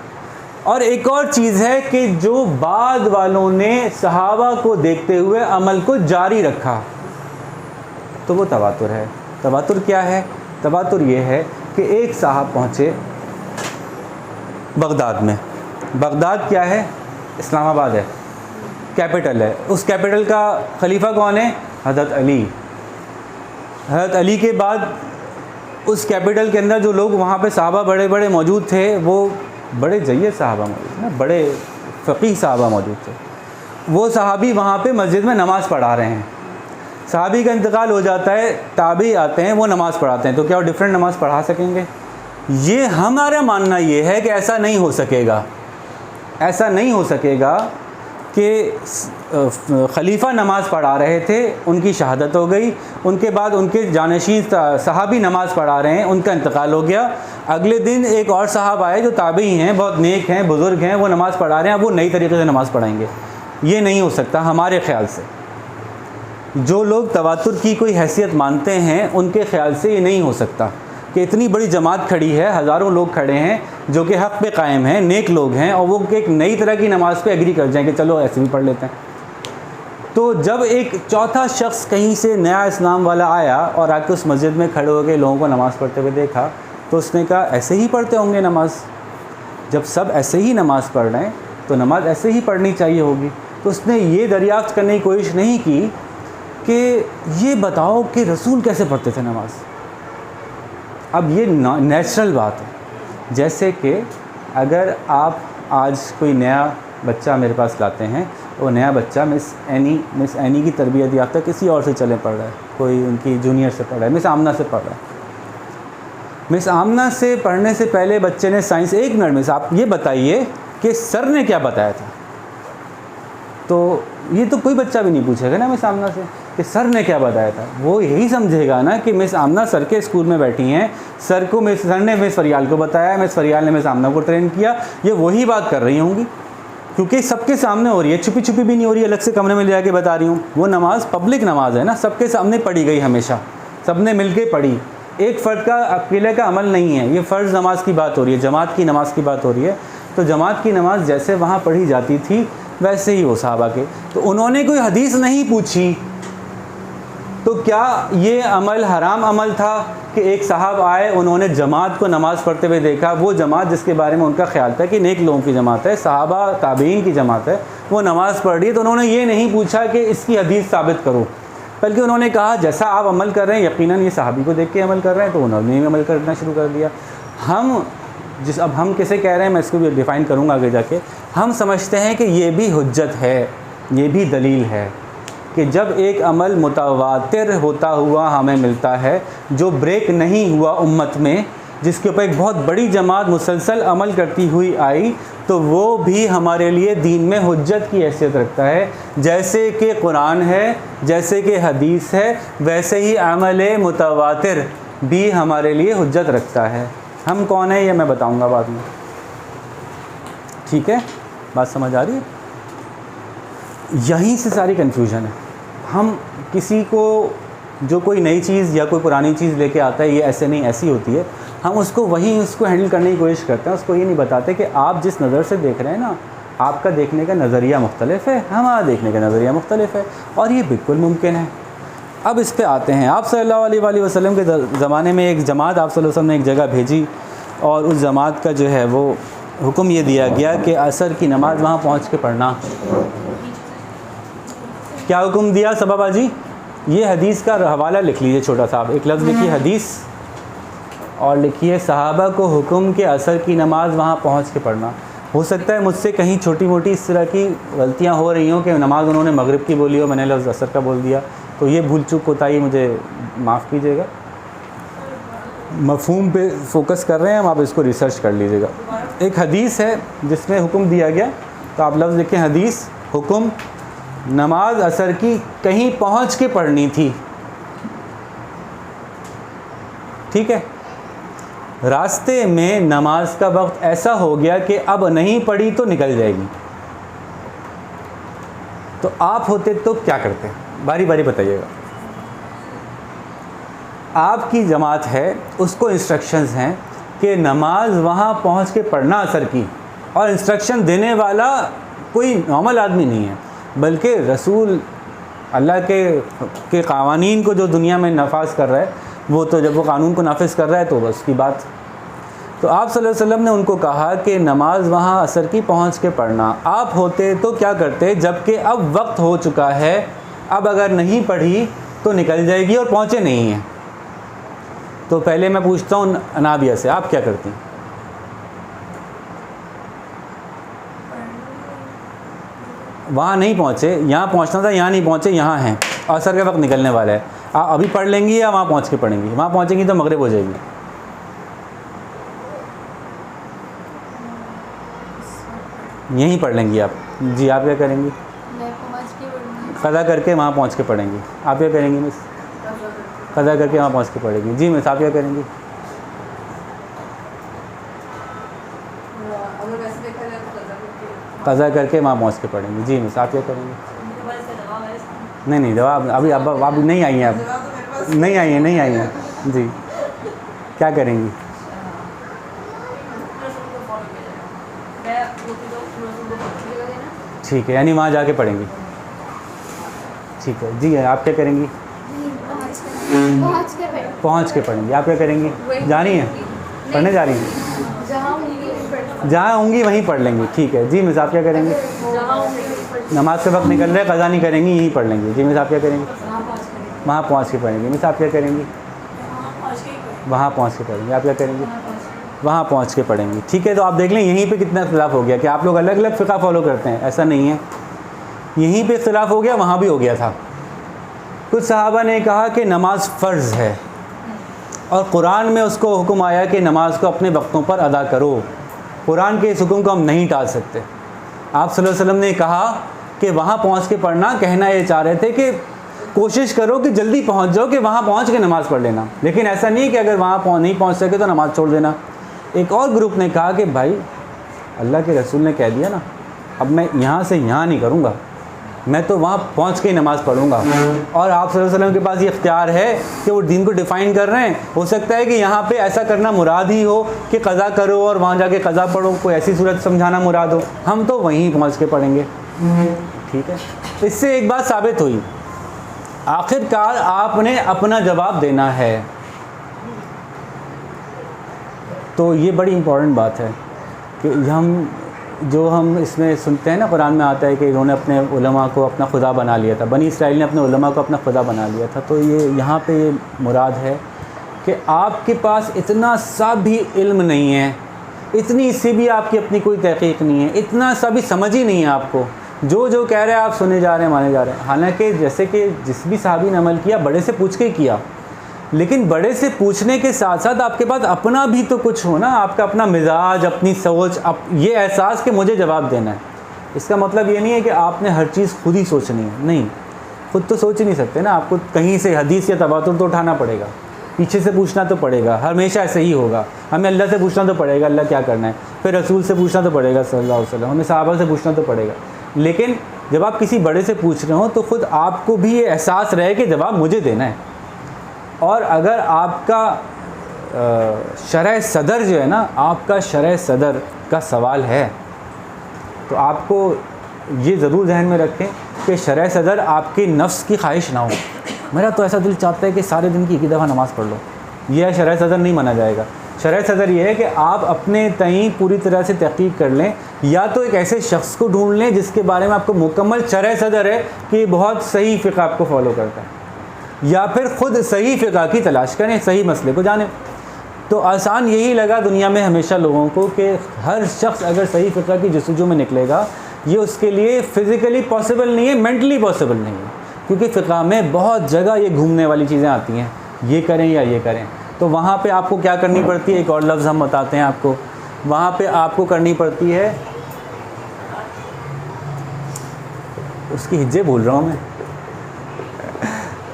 اور ایک اور چیز ہے کہ جو بعد والوں نے صحابہ کو دیکھتے ہوئے عمل کو جاری رکھا, تو وہ تواتر ہے. تواتر کیا ہے؟ تواتر یہ ہے کہ ایک صاحب پہنچے بغداد میں. بغداد کیا ہے؟ اسلام آباد ہے, کیپٹل ہے. اس کیپٹل کا خلیفہ کون ہے؟ حضرت علی. حضرت علی کے بعد اس کیپٹل کے اندر جو لوگ وہاں پہ صحابہ بڑے بڑے موجود تھے, وہ بڑے جید صحابہ موجود تھے, بڑے فقیہ صحابہ موجود تھے. وہ صحابی وہاں پہ مسجد میں نماز پڑھا رہے ہیں. صحابی کا انتقال ہو جاتا ہے, تابعی آتے ہیں, وہ نماز پڑھاتے ہیں. تو کیا وہ ڈفرینٹ نماز پڑھا سکیں گے؟ یہ ہمارا ماننا یہ ہے کہ ایسا نہیں ہو سکے گا. ایسا نہیں ہو سکے گا کہ خلیفہ نماز پڑھا رہے تھے, ان کی شہادت ہو گئی, ان کے بعد ان کے جانشین صحابی نماز پڑھا رہے ہیں, ان کا انتقال ہو گیا, اگلے دن ایک اور صاحب آئے جو تابعی ہیں, بہت نیک ہیں, بزرگ ہیں, وہ نماز پڑھا رہے ہیں, اب وہ نئی طریقے سے نماز پڑھائیں گے. یہ نہیں ہو سکتا ہمارے خیال سے. جو لوگ تواتر کی کوئی حیثیت مانتے ہیں ان کے خیال سے یہ نہیں ہو سکتا کہ اتنی بڑی جماعت کھڑی ہے, ہزاروں لوگ کھڑے ہیں جو کہ حق پہ قائم ہیں, نیک لوگ ہیں, اور وہ ایک نئی طرح کی نماز پہ ایگری کر جائیں کہ چلو ایسے بھی پڑھ لیتے ہیں. تو جب ایک چوتھا شخص کہیں سے نیا اسلام والا آیا اور آ کے اس مسجد میں کھڑے ہو کے لوگوں کو نماز پڑھتے ہوئے دیکھا, تو اس نے کہا ایسے ہی پڑھتے ہوں گے نماز. جب سب ایسے ہی نماز پڑھ رہے ہیں تو نماز ایسے ہی پڑھنی چاہیے ہوگی. تو اس نے یہ دریافت کرنے کی کوشش نہیں کی کہ یہ بتاؤ کہ رسول کیسے پڑھتے تھے نماز. اب یہ نیچرل بات ہے. جیسے کہ اگر آپ آج کوئی نیا بچہ میرے پاس لاتے ہیں, وہ نیا بچہ مس اینی کی تربیت یافتہ کسی اور سے چلے پڑھ رہا ہے, کوئی ان کی جونیئر سے پڑھ رہا ہے, مس آمنہ سے پڑھ رہا ہے. مس آمنہ سے پڑھنے سے پہلے بچے نے سائنس, 1 منٹ میں آپ یہ بتائیے کہ سر نے کیا بتایا تھا. تو یہ تو کوئی بچہ بھی نہیں پوچھے گا نا مس آمنہ سے کہ سر نے کیا بتایا تھا. وہ یہی سمجھے گا نا کہ مس آمنہ سر کے اسکول میں بیٹھی ہیں, سر نے مس فریال کو بتایا, مس فریال نے مس آمنہ کو ٹرین کیا. یہ وہی بات کر رہی ہوں گی کیونکہ سب کے سامنے ہو رہی ہے, چھپی چھپی بھی نہیں ہو رہی ہے, الگ سے کمرے میں لے جا کے بتا رہی ہوں. وہ نماز پبلک نماز ہے نا, سب کے سامنے پڑھی گئی, ہمیشہ سب نے مل کے پڑھی. ایک فرد کا اکیلے کا عمل نہیں ہے, یہ فرض نماز کی بات ہو رہی ہے, جماعت کی نماز کی بات ہو رہی ہے. تو جماعت کی نماز جیسے وہاں پڑھی جاتی تھی ویسے ہی وہ صحابہ کے. تو انہوں نے کوئی حدیث نہیں پوچھی. تو کیا یہ عمل حرام عمل تھا کہ ایک صاحب آئے, انہوں نے جماعت کو نماز پڑھتے ہوئے دیکھا, وہ جماعت جس کے بارے میں ان کا خیال تھا کہ نیک لوگوں کی جماعت ہے, صحابہ تابعین کی جماعت ہے, وہ نماز پڑھ رہی ہے, تو انہوں نے یہ نہیں پوچھا کہ اس کی حدیث ثابت کرو, بلکہ انہوں نے کہا جیسا آپ عمل کر رہے ہیں یقیناً یہ صحابی کو دیکھ کے عمل کر رہے ہیں, تو انہوں نے عمل کرنا شروع کر دیا. اب ہم کیسے کہہ رہے ہیں, میں اس کو بھی ڈیفائن کروں گا آگے جا کے. ہم سمجھتے ہیں کہ یہ بھی حجت ہے, یہ بھی دلیل ہے کہ جب ایک عمل متواتر ہوتا ہوا ہمیں ملتا ہے, جو بریک نہیں ہوا امت میں, جس کے اوپر ایک بہت بڑی جماعت مسلسل عمل کرتی ہوئی آئی, تو تو وہ بھی ہمارے لیے دین میں حجت کی حیثیت رکھتا ہے. جیسے کہ قرآن ہے, جیسے کہ حدیث ہے, ویسے ہی عمل متواتر بھی ہمارے لیے حجت رکھتا ہے. ہم کون ہیں یہ میں بتاؤں گا بعد میں. ٹھیک ہے, بات سمجھ آ رہی ہے؟ یہیں سے ساری کنفیوژن ہے. ہم کسی کو جو کوئی نئی چیز یا کوئی پرانی چیز لے کے آتا ہے, یہ ایسے نہیں ایسی ہوتی ہے, ہم اس کو ہینڈل کرنے کی کوشش کرتے ہیں. اس کو یہ نہیں بتاتے کہ آپ جس نظر سے دیکھ رہے ہیں نا, آپ کا دیکھنے کا نظریہ مختلف ہے, ہمارا دیکھنے کا نظریہ مختلف ہے, اور یہ بالکل ممکن ہے. اب اس پہ آتے ہیں. آپ صلی اللہ علیہ وآلہ وسلم کے زمانے میں ایک جماعت آپ صلی اللہ علیہ وسلم نے ایک جگہ بھیجی, اور اس جماعت کا جو ہے وہ حکم یہ دیا گیا کہ عصر کی نماز وہاں پہنچ کے پڑھنا. کیا حکم دیا صبابہ جی؟ یہ حدیث کا حوالہ لکھ لیجئے چھوٹا سا. ایک لفظ لکھیے حدیث, اور لکھیے صحابہ کو حکم کہ عصر کی نماز وہاں پہنچ کے پڑھنا. ہو سکتا ہے مجھ سے کہیں چھوٹی موٹی اس طرح کی غلطیاں ہو رہی ہوں کہ نماز انہوں نے مغرب کی بولی ہو, میں نے لفظ عصر کا بول دیا, تو یہ بھول چوک کوتاہی مجھے معاف کیجیے گا. مفہوم پہ فوکس کر رہے ہیں ہم, آپ اس کو ریسرچ کر لیجیے گا. ایک حدیث ہے جس میں حکم دیا گیا, تو آپ لفظ لکھیں حدیث, حکم, نماز عصر کی کہیں پہنچ کے پڑھنی تھی. ٹھیک ہے, راستے میں نماز کا وقت ایسا ہو گیا کہ اب نہیں پڑھی تو نکل جائے گی, تو آپ ہوتے تو کیا کرتے؟ باری باری بتائیے گا. آپ کی جماعت ہے, اس کو انسٹرکشنز ہیں کہ نماز وہاں پہنچ کے پڑھنا عصر کی, اور انسٹرکشن دینے والا کوئی نارمل آدمی نہیں ہے, بلکہ رسول اللہ کے قوانین کو جو دنیا میں نافذ کر رہا ہے, وہ تو جب وہ قانون کو نافذ کر رہا ہے تو بس کی بات. تو آپ صلی اللہ علیہ وسلم نے ان کو کہا کہ نماز وہاں عصر کی پہنچ کے پڑھنا. آپ ہوتے تو کیا کرتے؟ جب کہ اب وقت ہو چکا ہے, اب اگر نہیں پڑھی تو نکل جائے گی اور پہنچے نہیں ہیں. تو پہلے میں پوچھتا ہوں انابیہ سے, آپ کیا کرتی ہیں؟ وہاں نہیں پہنچے, یہاں پہنچنا تھا, یہاں نہیں پہنچے, یہاں ہیں, عصر کا وقت نکلنے والا ہے, آپ ابھی پڑھ لیں گی یا وہاں پہنچ کے پڑھیں گی؟ وہاں پہنچیں گی تو مغرب ہو جائے گی. یہیں پڑھ لیں گی آپ. جی آپ کیا کریں گی؟ قضا کر کے وہاں پہنچ کے پڑھیں گی. آپ کیا کریں گی مس؟ قضا کر کے وہاں پہنچ کے پڑھیں گی. جی مس آپ کیا کریں گی؟ قضا کر کے وہاں پہنچ کے پڑھیں گی. جی مس آپ کیا کریں گی؟ نہیں جواب ابھی اب نہیں آئی ہیں, اب نہیں آئی ہیں. جی کیا کریں گی؟ ٹھیک ہے, یعنی وہاں جا کے پڑھیں گی. ٹھیک ہے. جی آپ کیا کریں گی؟ پہنچ کے پڑھیں گی. آپ کیا کریں گی؟ جا رہی ہیں, پڑھنے جا رہی ہیں؟ جہاں ہوں گی وہیں پڑھ لیں گی. ٹھیک ہے. جی مس آپ کیا کریں گی؟ نماز کا وقت نکل رہا ہے, قضا نہیں کریں گی, یہیں پڑھ لیں گی. جی مس آپ کیا کریں گی؟ وہاں پہنچ کے پڑھیں گی. مس آپ کیا کریں گی؟ وہاں پہنچ کے پڑھیں گی. آپ کیا کریں گی؟ وہاں پہنچ کے پڑھیں گی. ٹھیک ہے. تو آپ دیکھ لیں یہیں پہ کتنا اختلاف ہو گیا کہ آپ لوگ الگ الگ فقہ فالو کرتے ہیں. ایسا نہیں ہے, یہیں پہ اختلاف ہو گیا, وہاں بھی ہو گیا تھا. کچھ صحابہ نے کہا کہ نماز فرض ہے, اور قرآن میں اس کو حکم آیا کہ نماز کو اپنے وقتوں پر ادا کرو. قرآن کے اس حکم کو ہم نہیں ٹال سکتے. آپ صلی اللہ علیہ وسلم نے کہا کہ وہاں پہنچ کے پڑھنا, کہنا یہ چاہ رہے تھے کہ کوشش کرو کہ جلدی پہنچ جاؤ کہ وہاں پہنچ کے نماز پڑھ لینا, لیکن ایسا نہیں کہ اگر وہاں نہیں پہنچ سکے تو نماز چھوڑ دینا. ایک اور گروپ نے کہا کہ بھائی اللہ کے رسول نے کہہ دیا نا, اب میں یہاں سے یہاں نہیں کروں گا, میں تو وہاں پہنچ کے ہی نماز پڑھوں گا. اور آپ صلی اللہ علیہ وسلم کے پاس یہ اختیار ہے کہ وہ دین کو ڈیفائن کر رہے ہیں. ہو سکتا ہے کہ یہاں پہ ایسا کرنا مراد ہی ہو کہ قضا کرو اور وہاں جا کے قضا پڑھو, کوئی ایسی صورت سمجھانا مراد ہو. ہم تو وہیں پہنچ کے پڑھیں گے. ٹھیک ہے. اس سے ایک بات ثابت ہوئی, آخر کار آپ نے اپنا جواب دینا ہے. تو یہ بڑی امپورٹنٹ بات ہے کہ ہم اس میں سنتے ہیں نا, قرآن میں آتا ہے کہ انہوں نے اپنے علماء کو اپنا خدا بنا لیا تھا, بنی اسرائیل نے اپنے علماء کو اپنا خدا بنا لیا تھا. تو یہاں پہ یہ مراد ہے کہ آپ کے پاس اتنا سا بھی علم نہیں ہے, اتنی سی بھی آپ کی اپنی کوئی تحقیق نہیں ہے, اتنا سا بھی سمجھ ہی نہیں ہے آپ کو. جو کہہ رہے ہیں آپ سنے جا رہے ہیں, مانے جا رہے ہیں. حالانکہ جیسے کہ جس بھی صحابی نے عمل کیا بڑے سے پوچھ کے کیا, لیکن بڑے سے پوچھنے کے ساتھ ساتھ آپ کے پاس اپنا بھی تو کچھ ہو نا، آپ کا اپنا مزاج، اپنی سوچ، یہ احساس کہ مجھے جواب دینا ہے. اس کا مطلب یہ نہیں ہے کہ آپ نے ہر چیز خود ہی سوچنی ہے، نہیں، خود تو سوچ ہی نہیں سکتے نا، آپ کو کہیں سے حدیث یا تواتر تو اٹھانا پڑے گا، پیچھے سے پوچھنا تو پڑے گا، ہمیشہ ایسے ہی ہوگا. ہمیں اللہ سے پوچھنا تو پڑے گا اللہ کیا کرنا ہے، پھر رسول سے پوچھنا تو پڑے گا صلی اللہ علیہ وسلم، ہمیں صحابہ سے پوچھنا تو پڑے گا. لیکن جب آپ کسی بڑے سے پوچھ رہے ہوں تو خود آپ کو بھی یہ احساس رہے کہ جواب مجھے دینا ہے. اور اگر آپ کا شرح صدر جو ہے نا، آپ کا شرح صدر کا سوال ہے تو آپ کو یہ ضرور ذہن میں رکھیں کہ شرح صدر آپ کے نفس کی خواہش نہ ہو. میرا تو ایسا دل چاہتا ہے کہ سارے دن کی ایک ہی دفعہ نماز پڑھ لو، یہ شرح صدر نہیں مانا جائے گا. شرح صدر یہ ہے کہ آپ اپنے تئیں پوری طرح سے تحقیق کر لیں، یا تو ایک ایسے شخص کو ڈھونڈ لیں جس کے بارے میں آپ کو مکمل شرح صدر ہے کہ یہ بہت صحیح فقہ آپ کو فالو کرتا ہے، یا پھر خود صحیح فقہ کی تلاش کریں، صحیح مسئلے کو جانیں. تو آسان یہی لگا دنیا میں ہمیشہ لوگوں کو کہ ہر شخص اگر صحیح فقہ کی جستجو میں نکلے گا، یہ اس کے لیے فزیکلی پاسبل نہیں ہے، مینٹلی پاسبل نہیں ہے، کیونکہ فقہ میں بہت جگہ یہ گھومنے والی چیزیں آتی ہیں، یہ کریں یا یہ کریں. تو وہاں پہ آپ کو کیا کرنی پڑتی ہے، ایک اور لفظ ہم بتاتے ہیں آپ کو، وہاں پہ آپ کو کرنی پڑتی ہے، اس کی ہجے بول رہا ہوں میں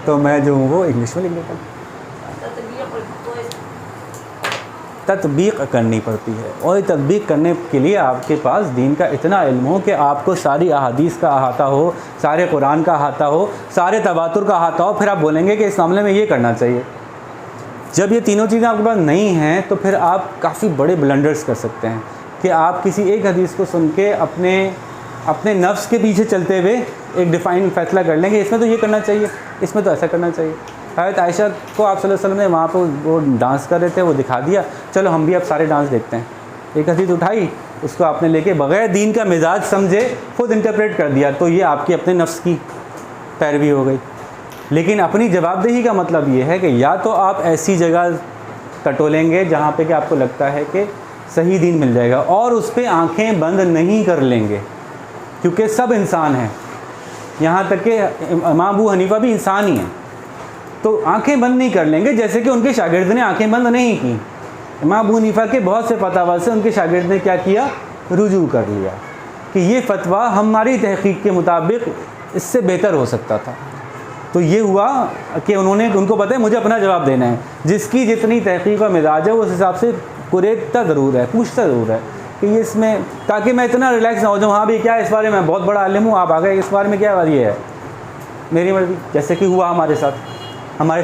تو میں جو ہوں وہ انگلش میں لکھ لیتا ہوں. تطبیق کرنی پڑتی ہے، اور تطبیق کرنے کے لیے آپ کے پاس دین کا اتنا علم ہو کہ آپ کو ساری احادیث کا احاطہ ہو، سارے قرآن کا احاطہ ہو، سارے تواتر کا احاطہ ہو، پھر آپ بولیں گے کہ اس معاملے میں یہ کرنا چاہیے. جب یہ تینوں چیزیں آپ کے پاس نہیں ہیں تو پھر آپ کافی بڑے بلنڈرز کر سکتے ہیں کہ آپ کسی ایک حدیث کو سن کے اپنے نفس کے پیچھے چلتے ہوئے ایک ڈیفائن فیصلہ کر لیں گے اس میں تو یہ کرنا چاہیے، اس میں تو ایسا کرنا چاہیے. حضرت عائشہ کو آپ صلی اللہ علیہ وسلم نے وہاں پہ وہ ڈانس کر رہے تھے، وہ دکھا دیا، چلو ہم بھی اب سارے ڈانس دیکھتے ہیں. ایک حدیث اٹھائی، اس کو آپ نے لے کے بغیر دین کا مزاج سمجھے خود انٹرپریٹ کر دیا، تو یہ آپ کی اپنے نفس کی پیروی ہو گئی. لیکن اپنی جواب دہی کا مطلب یہ ہے کہ یا تو آپ ایسی جگہ ٹٹولیں گے جہاں پہ کہ آپ کو لگتا ہے کہ صحیح دین مل جائے گا، اور اس پہ آنکھیں بند نہیں کر لیں گے، کیونکہ سب انسان ہیں، یہاں تک کہ امام ابو حنیفہ بھی انسان ہی ہیں. تو آنکھیں بند نہیں کر لیں گے، جیسے کہ ان کے شاگرد نے آنکھیں بند نہیں کی. امام ابو حنیفہ کے بہت سے فتاوی سے ان کے شاگرد نے کیا کیا، رجوع کر لیا کہ یہ فتویٰ ہماری تحقیق کے مطابق اس سے بہتر ہو سکتا تھا. تو یہ ہوا کہ ان کو پتہ ہے مجھے اپنا جواب دینا ہے، جس کی جتنی تحقیق و مزاج ہے وہ اس حساب سے قریدتا ضرور ہے، پوچھتا ضرور ہے کہ یہ اس میں، تاکہ میں اتنا ریلیکس نہ ہو جاؤں، ہاں بھی کیا اس بارے میں بہت بڑا عالم ہوں، آپ آ گئے اس بارے میں کیا یہ ہے میری مرضی. جیسے کہ ہوا ہمارے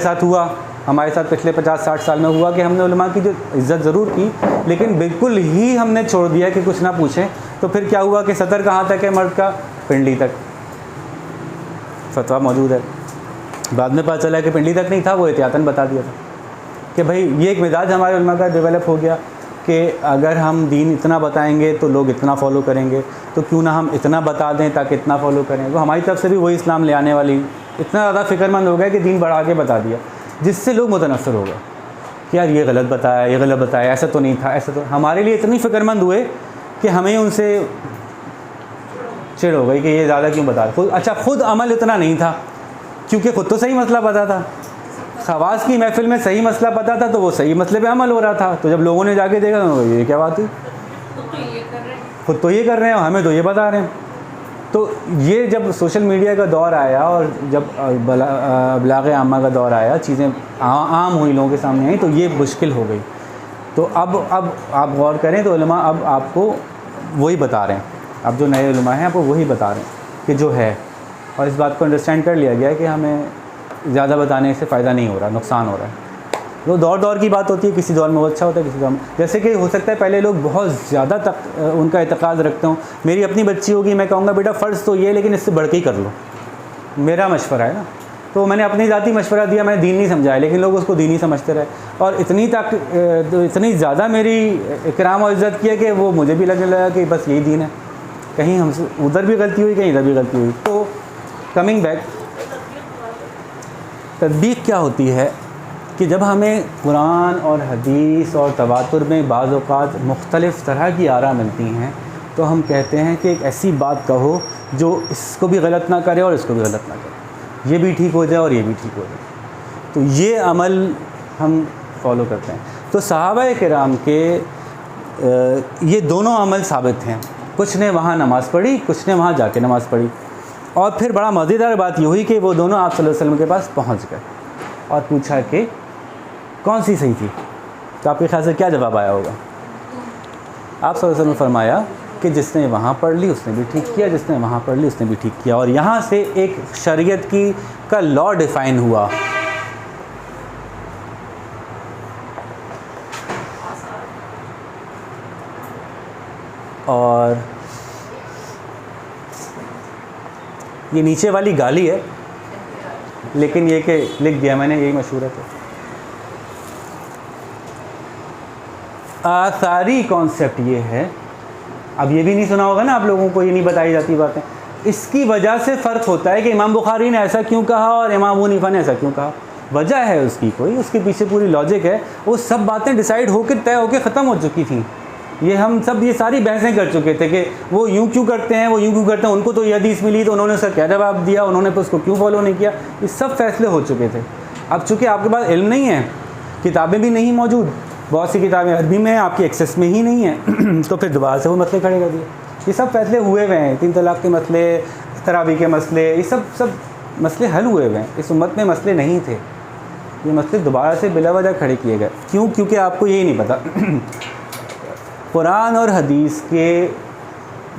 ساتھ ہوا ہمارے ساتھ پچھلے 50-60 سال میں ہوا کہ ہم نے علماء کی جو عزت ضرور کی، لیکن بالکل ہی ہم نے چھوڑ دیا کہ کچھ نہ پوچھیں. تو پھر کیا ہوا کہ سطر کہاں تک ہے مرد کا، پنڈلی تک فتویٰ موجود ہے. بعد میں پتہ چلا کہ پنڈلی تک نہیں تھا، وہ احتیاطاً بتا دیا تھا کہ بھائی یہ ایک مزاج ہمارے علماء کا ڈیولپ ہو گیا کہ اگر ہم دین اتنا بتائیں گے تو لوگ اتنا فالو کریں گے، تو کیوں نہ ہم اتنا بتا دیں تاکہ اتنا فالو کریں. وہ ہماری طرف سے بھی وہی اسلام لے آنے والی، اتنا زیادہ فکر مند ہو گیا کہ دین بڑھا کے بتا دیا، جس سے لوگ متنفر ہو گئے کہ یار یہ غلط بتایا، ایسا تو نہیں تھا، ایسا تو. ہمارے لیے اتنی فکر مند ہوئے کہ ہمیں ان سے چڑ ہو گئی کہ یہ زیادہ کیوں بتا رہے. خود عمل اتنا نہیں تھا، کیونکہ خود تو صحیح مسئلہ پتہ تھا. خواص کی محفل میں صحیح مسئلہ پتہ تھا تو وہ صحیح مسئلے پہ عمل ہو رہا تھا. تو جب لوگوں نے جا کے دیکھا تو یہ کیا بات ہوئی، خود تو یہ کر رہے ہیں ہمیں تو یہ بتا رہے ہیں. تو یہ جب سوشل میڈیا کا دور آیا اور جب ابلاغ عامہ کا دور آیا، چیزیں عام ہوئی، لوگوں کے سامنے آئیں، تو یہ مشکل ہو گئی. تو اب آپ غور کریں تو علماء اب آپ کو وہی بتا رہے ہیں، اب جو نئے علماء ہیں آپ کو وہی بتا رہے ہیں کہ جو ہے، اور اس بات کو انڈرسٹینڈ کر لیا گیا ہے کہ ہمیں زیادہ بتانے سے فائدہ نہیں ہو رہا، نقصان ہو رہا ہے. وہ دور کی بات ہوتی ہے، کسی دور میں وہ اچھا ہوتا ہے، کسی دور میں جیسے کہ ہو سکتا ہے پہلے لوگ بہت زیادہ ان کا اعتقاد رکھتے ہوں. میری اپنی بچی ہوگی، میں کہوں گا بیٹا فرض تو یہ لیکن اس سے بڑھ کے ہی کر لو، میرا مشورہ ہے نا. تو میں نے اپنی ذاتی مشورہ دیا، میں نے دین نہیں سمجھایا، لیکن لوگ اس کو دینی سمجھتے رہے، اور اتنی زیادہ میری اکرام و عزت کیا کہ وہ مجھے بھی لگنے لگا کہ بس یہی دین ہے. کہیں ہم سے ادھر بھی غلطی ہوئی، کہیں ادھر بھی غلطی ہوئی. تو کمنگ بیک، تطبیق کیا ہوتی ہے کہ جب ہمیں قرآن اور حدیث اور تواتر میں بعض اوقات مختلف طرح کی آراء ملتی ہیں، تو ہم کہتے ہیں کہ ایک ایسی بات کہو جو اس کو بھی غلط نہ کرے اور اس کو بھی غلط نہ کرے، یہ بھی ٹھیک ہو جائے اور یہ بھی ٹھیک ہو جائے. تو یہ عمل ہم فالو کرتے ہیں. تو صحابہ کرام کے یہ دونوں عمل ثابت ہیں. کچھ نے وہاں نماز پڑھی, کچھ نے وہاں جا کے نماز پڑھی. اور پھر بڑا مزیدار بات یہ ہوئی کہ وہ دونوں آپ صلی اللہ علیہ وسلم کے پاس پہنچ گئے اور پوچھا کہ کون سی صحیح تھی. تو آپ کے خیال سے کیا جواب آیا ہوگا؟ آپ صلی اللہ علیہ وسلم نے فرمایا کہ جس نے وہاں پڑھ لی اس نے بھی ٹھیک کیا, جس نے وہاں پڑھ لی اس نے بھی ٹھیک کیا. اور یہاں سے ایک شریعت کی کا لا ڈیفائن ہوا. اور یہ نیچے والی گالی ہے, لیکن یہ کہ لکھ دیا میں نے, یہی مشہورت ہے. آثاری کانسیپٹ یہ ہے, اب یہ بھی نہیں سنا ہوگا نا آپ لوگوں کو, یہ نہیں بتائی جاتی باتیں. اس کی وجہ سے فرق ہوتا ہے کہ امام بخاری نے ایسا کیوں کہا اور امام ابو حنیفہ نے ایسا کیوں کہا. وجہ ہے اس کی کوئی, اس کے پیچھے پوری لاجک ہے. وہ سب باتیں ڈیسائیڈ ہو کے طے ہو کے ختم ہو چکی تھیں. یہ ہم سب یہ ساری بحثیں کر چکے تھے کہ وہ یوں کیوں کرتے ہیں, وہ یوں کیوں کرتے ہیں, ان کو تو یہ حدیث ملی تو انہوں نے اس کا کیا جواب دیا, انہوں نے اس کو کیوں فالو نہیں کیا. یہ سب فیصلے ہو چکے تھے. اب چونکہ آپ کے پاس علم نہیں ہے, کتابیں بھی نہیں موجود, بہت سی کتابیں عربی میں ہیں, آپ کی ایکسیس میں ہی نہیں ہیں, تو پھر دوبارہ سے وہ مسئلے کھڑے کر دیے. یہ سب فیصلے ہوئے ہوئے ہیں, 3 طلاق کے مسئلے, تراویح کے مسئلے, یہ سب مسئلے حل ہوئے ہوئے ہیں. اس امت میں مسئلے نہیں تھے, یہ مسئلے دوبارہ سے بلا وجہ کھڑے کیے گئے. کیوں؟ کیونکہ آپ کو یہی نہیں پتہ قرآن اور حدیث کے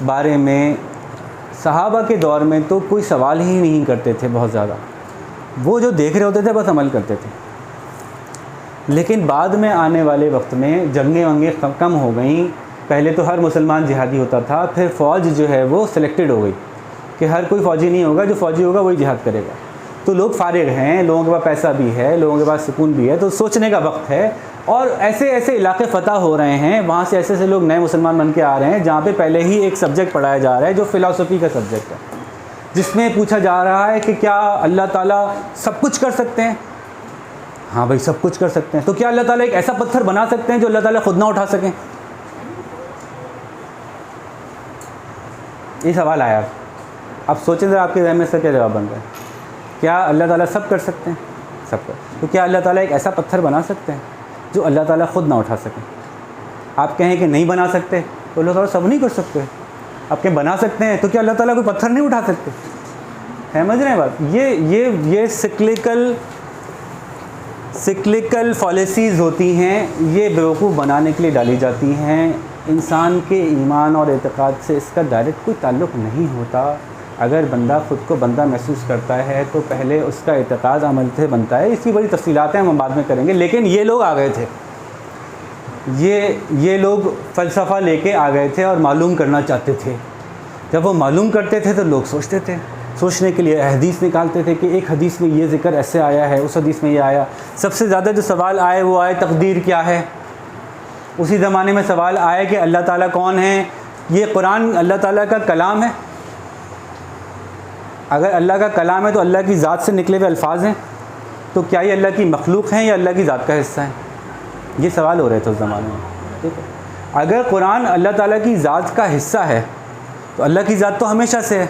بارے میں صحابہ کے دور میں تو کوئی سوال ہی نہیں کرتے تھے بہت زیادہ. وہ جو دیکھ رہے ہوتے تھے بس عمل کرتے تھے. لیکن بعد میں آنے والے وقت میں جنگیں ونگیں کم ہو گئیں. پہلے تو ہر مسلمان جہادی ہوتا تھا, پھر فوج جو ہے وہ سلیکٹڈ ہو گئی کہ ہر کوئی فوجی نہیں ہوگا, جو فوجی ہوگا وہی جہاد کرے گا. تو لوگ فارغ ہیں, لوگوں کے پاس پیسہ بھی ہے, لوگوں کے پاس سکون بھی ہے, تو سوچنے کا وقت ہے. اور ایسے ایسے علاقے فتح ہو رہے ہیں, وہاں سے ایسے ایسے لوگ نئے مسلمان بن کے آ رہے ہیں جہاں پہ پہلے ہی ایک سبجیکٹ پڑھایا جا رہا ہے جو فلاسفی کا سبجیکٹ ہے, جس میں پوچھا جا رہا ہے کہ کیا اللہ تعالیٰ سب کچھ کر سکتے ہیں؟ ہاں بھائی سب کچھ کر سکتے ہیں. تو کیا اللہ تعالیٰ ایک ایسا پتھر بنا سکتے ہیں جو اللہ تعالیٰ خود نہ اٹھا سکیں؟ یہ سوال آیا. اب سوچیں ذرا آپ کے ذہن میں سے کیا جواب بن رہا ہے. کیا اللہ تعالیٰ سب کر سکتے ہیں؟ سب کر. تو کیا اللہ تعالیٰ ایک ایسا پتھر بنا سکتے ہیں جو اللہ تعالیٰ خود نہ اٹھا سکیں؟ آپ کہیں کہ نہیں بنا سکتے, تو اللہ تعالیٰ سب نہیں کر سکتے. آپ کہیں بنا سکتے ہیں, تو کیا اللہ تعالیٰ کوئی پتھر نہیں اٹھا سکتے؟ سمجھ رہے ہیں بات؟ یہ سکلیکل پالیسیز ہوتی ہیں, یہ بیوقوف بنانے کے لیے ڈالی جاتی ہیں. انسان کے ایمان اور اعتقاد سے اس کا ڈائریکٹ کوئی تعلق نہیں ہوتا. اگر بندہ خود کو بندہ محسوس کرتا ہے تو پہلے اس کا اعتقاد عمل سے بنتا ہے. اس کی بڑی تفصیلات ہیں, ہم بعد میں کریں گے. لیکن یہ لوگ آ گئے تھے, یہ لوگ فلسفہ لے کے آ گئے تھے اور معلوم کرنا چاہتے تھے. جب وہ معلوم کرتے تھے تو لوگ سوچتے تھے, سوچنے کے لیے حدیث نکالتے تھے کہ ایک حدیث میں یہ ذکر ایسے آیا ہے, اس حدیث میں یہ آیا. سب سے زیادہ جو سوال آئے وہ آئے تقدیر کیا ہے. اسی زمانے میں سوال آیا کہ اللہ تعالیٰ کون ہے. یہ قرآن اللہ تعالیٰ کا کلام ہے. اگر اللہ کا کلام ہے تو اللہ کی ذات سے نکلے ہوئے الفاظ ہیں, تو کیا یہ اللہ کی مخلوق ہیں یا اللہ کی ذات کا حصہ ہیں؟ یہ سوال ہو رہے تھے اس زمانے میں. ٹھیک ہے, اگر قرآن اللہ تعالیٰ کی ذات کا حصہ ہے تو اللہ کی ذات تو ہمیشہ سے ہے.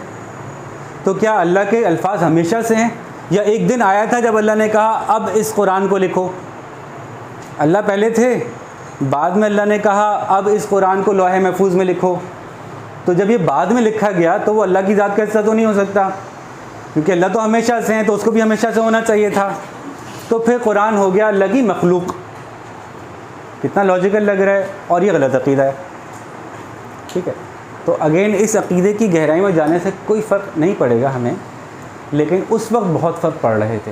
تو کیا اللہ کے الفاظ ہمیشہ سے ہیں, یا ایک دن آیا تھا جب اللہ نے کہا اب اس قرآن کو لکھو؟ اللہ پہلے تھے, بعد میں اللہ نے کہا اب اس قرآن کو لوح محفوظ میں لکھو. تو جب یہ بعد میں لکھا گیا تو وہ اللہ کی ذات کا حصہ تو نہیں ہو سکتا, کیونکہ اللہ تو ہمیشہ سے ہیں, تو اس کو بھی ہمیشہ سے ہونا چاہیے تھا. تو پھر قرآن ہو گیا اللہ کی مخلوق. کتنا لاجیکل لگ رہا ہے, اور یہ غلط عقیدہ ہے. ٹھیک ہے, تو اگین اس عقیدے کی گہرائی میں جانے سے کوئی فرق نہیں پڑے گا ہمیں, لیکن اس وقت بہت فرق پڑ رہے تھے,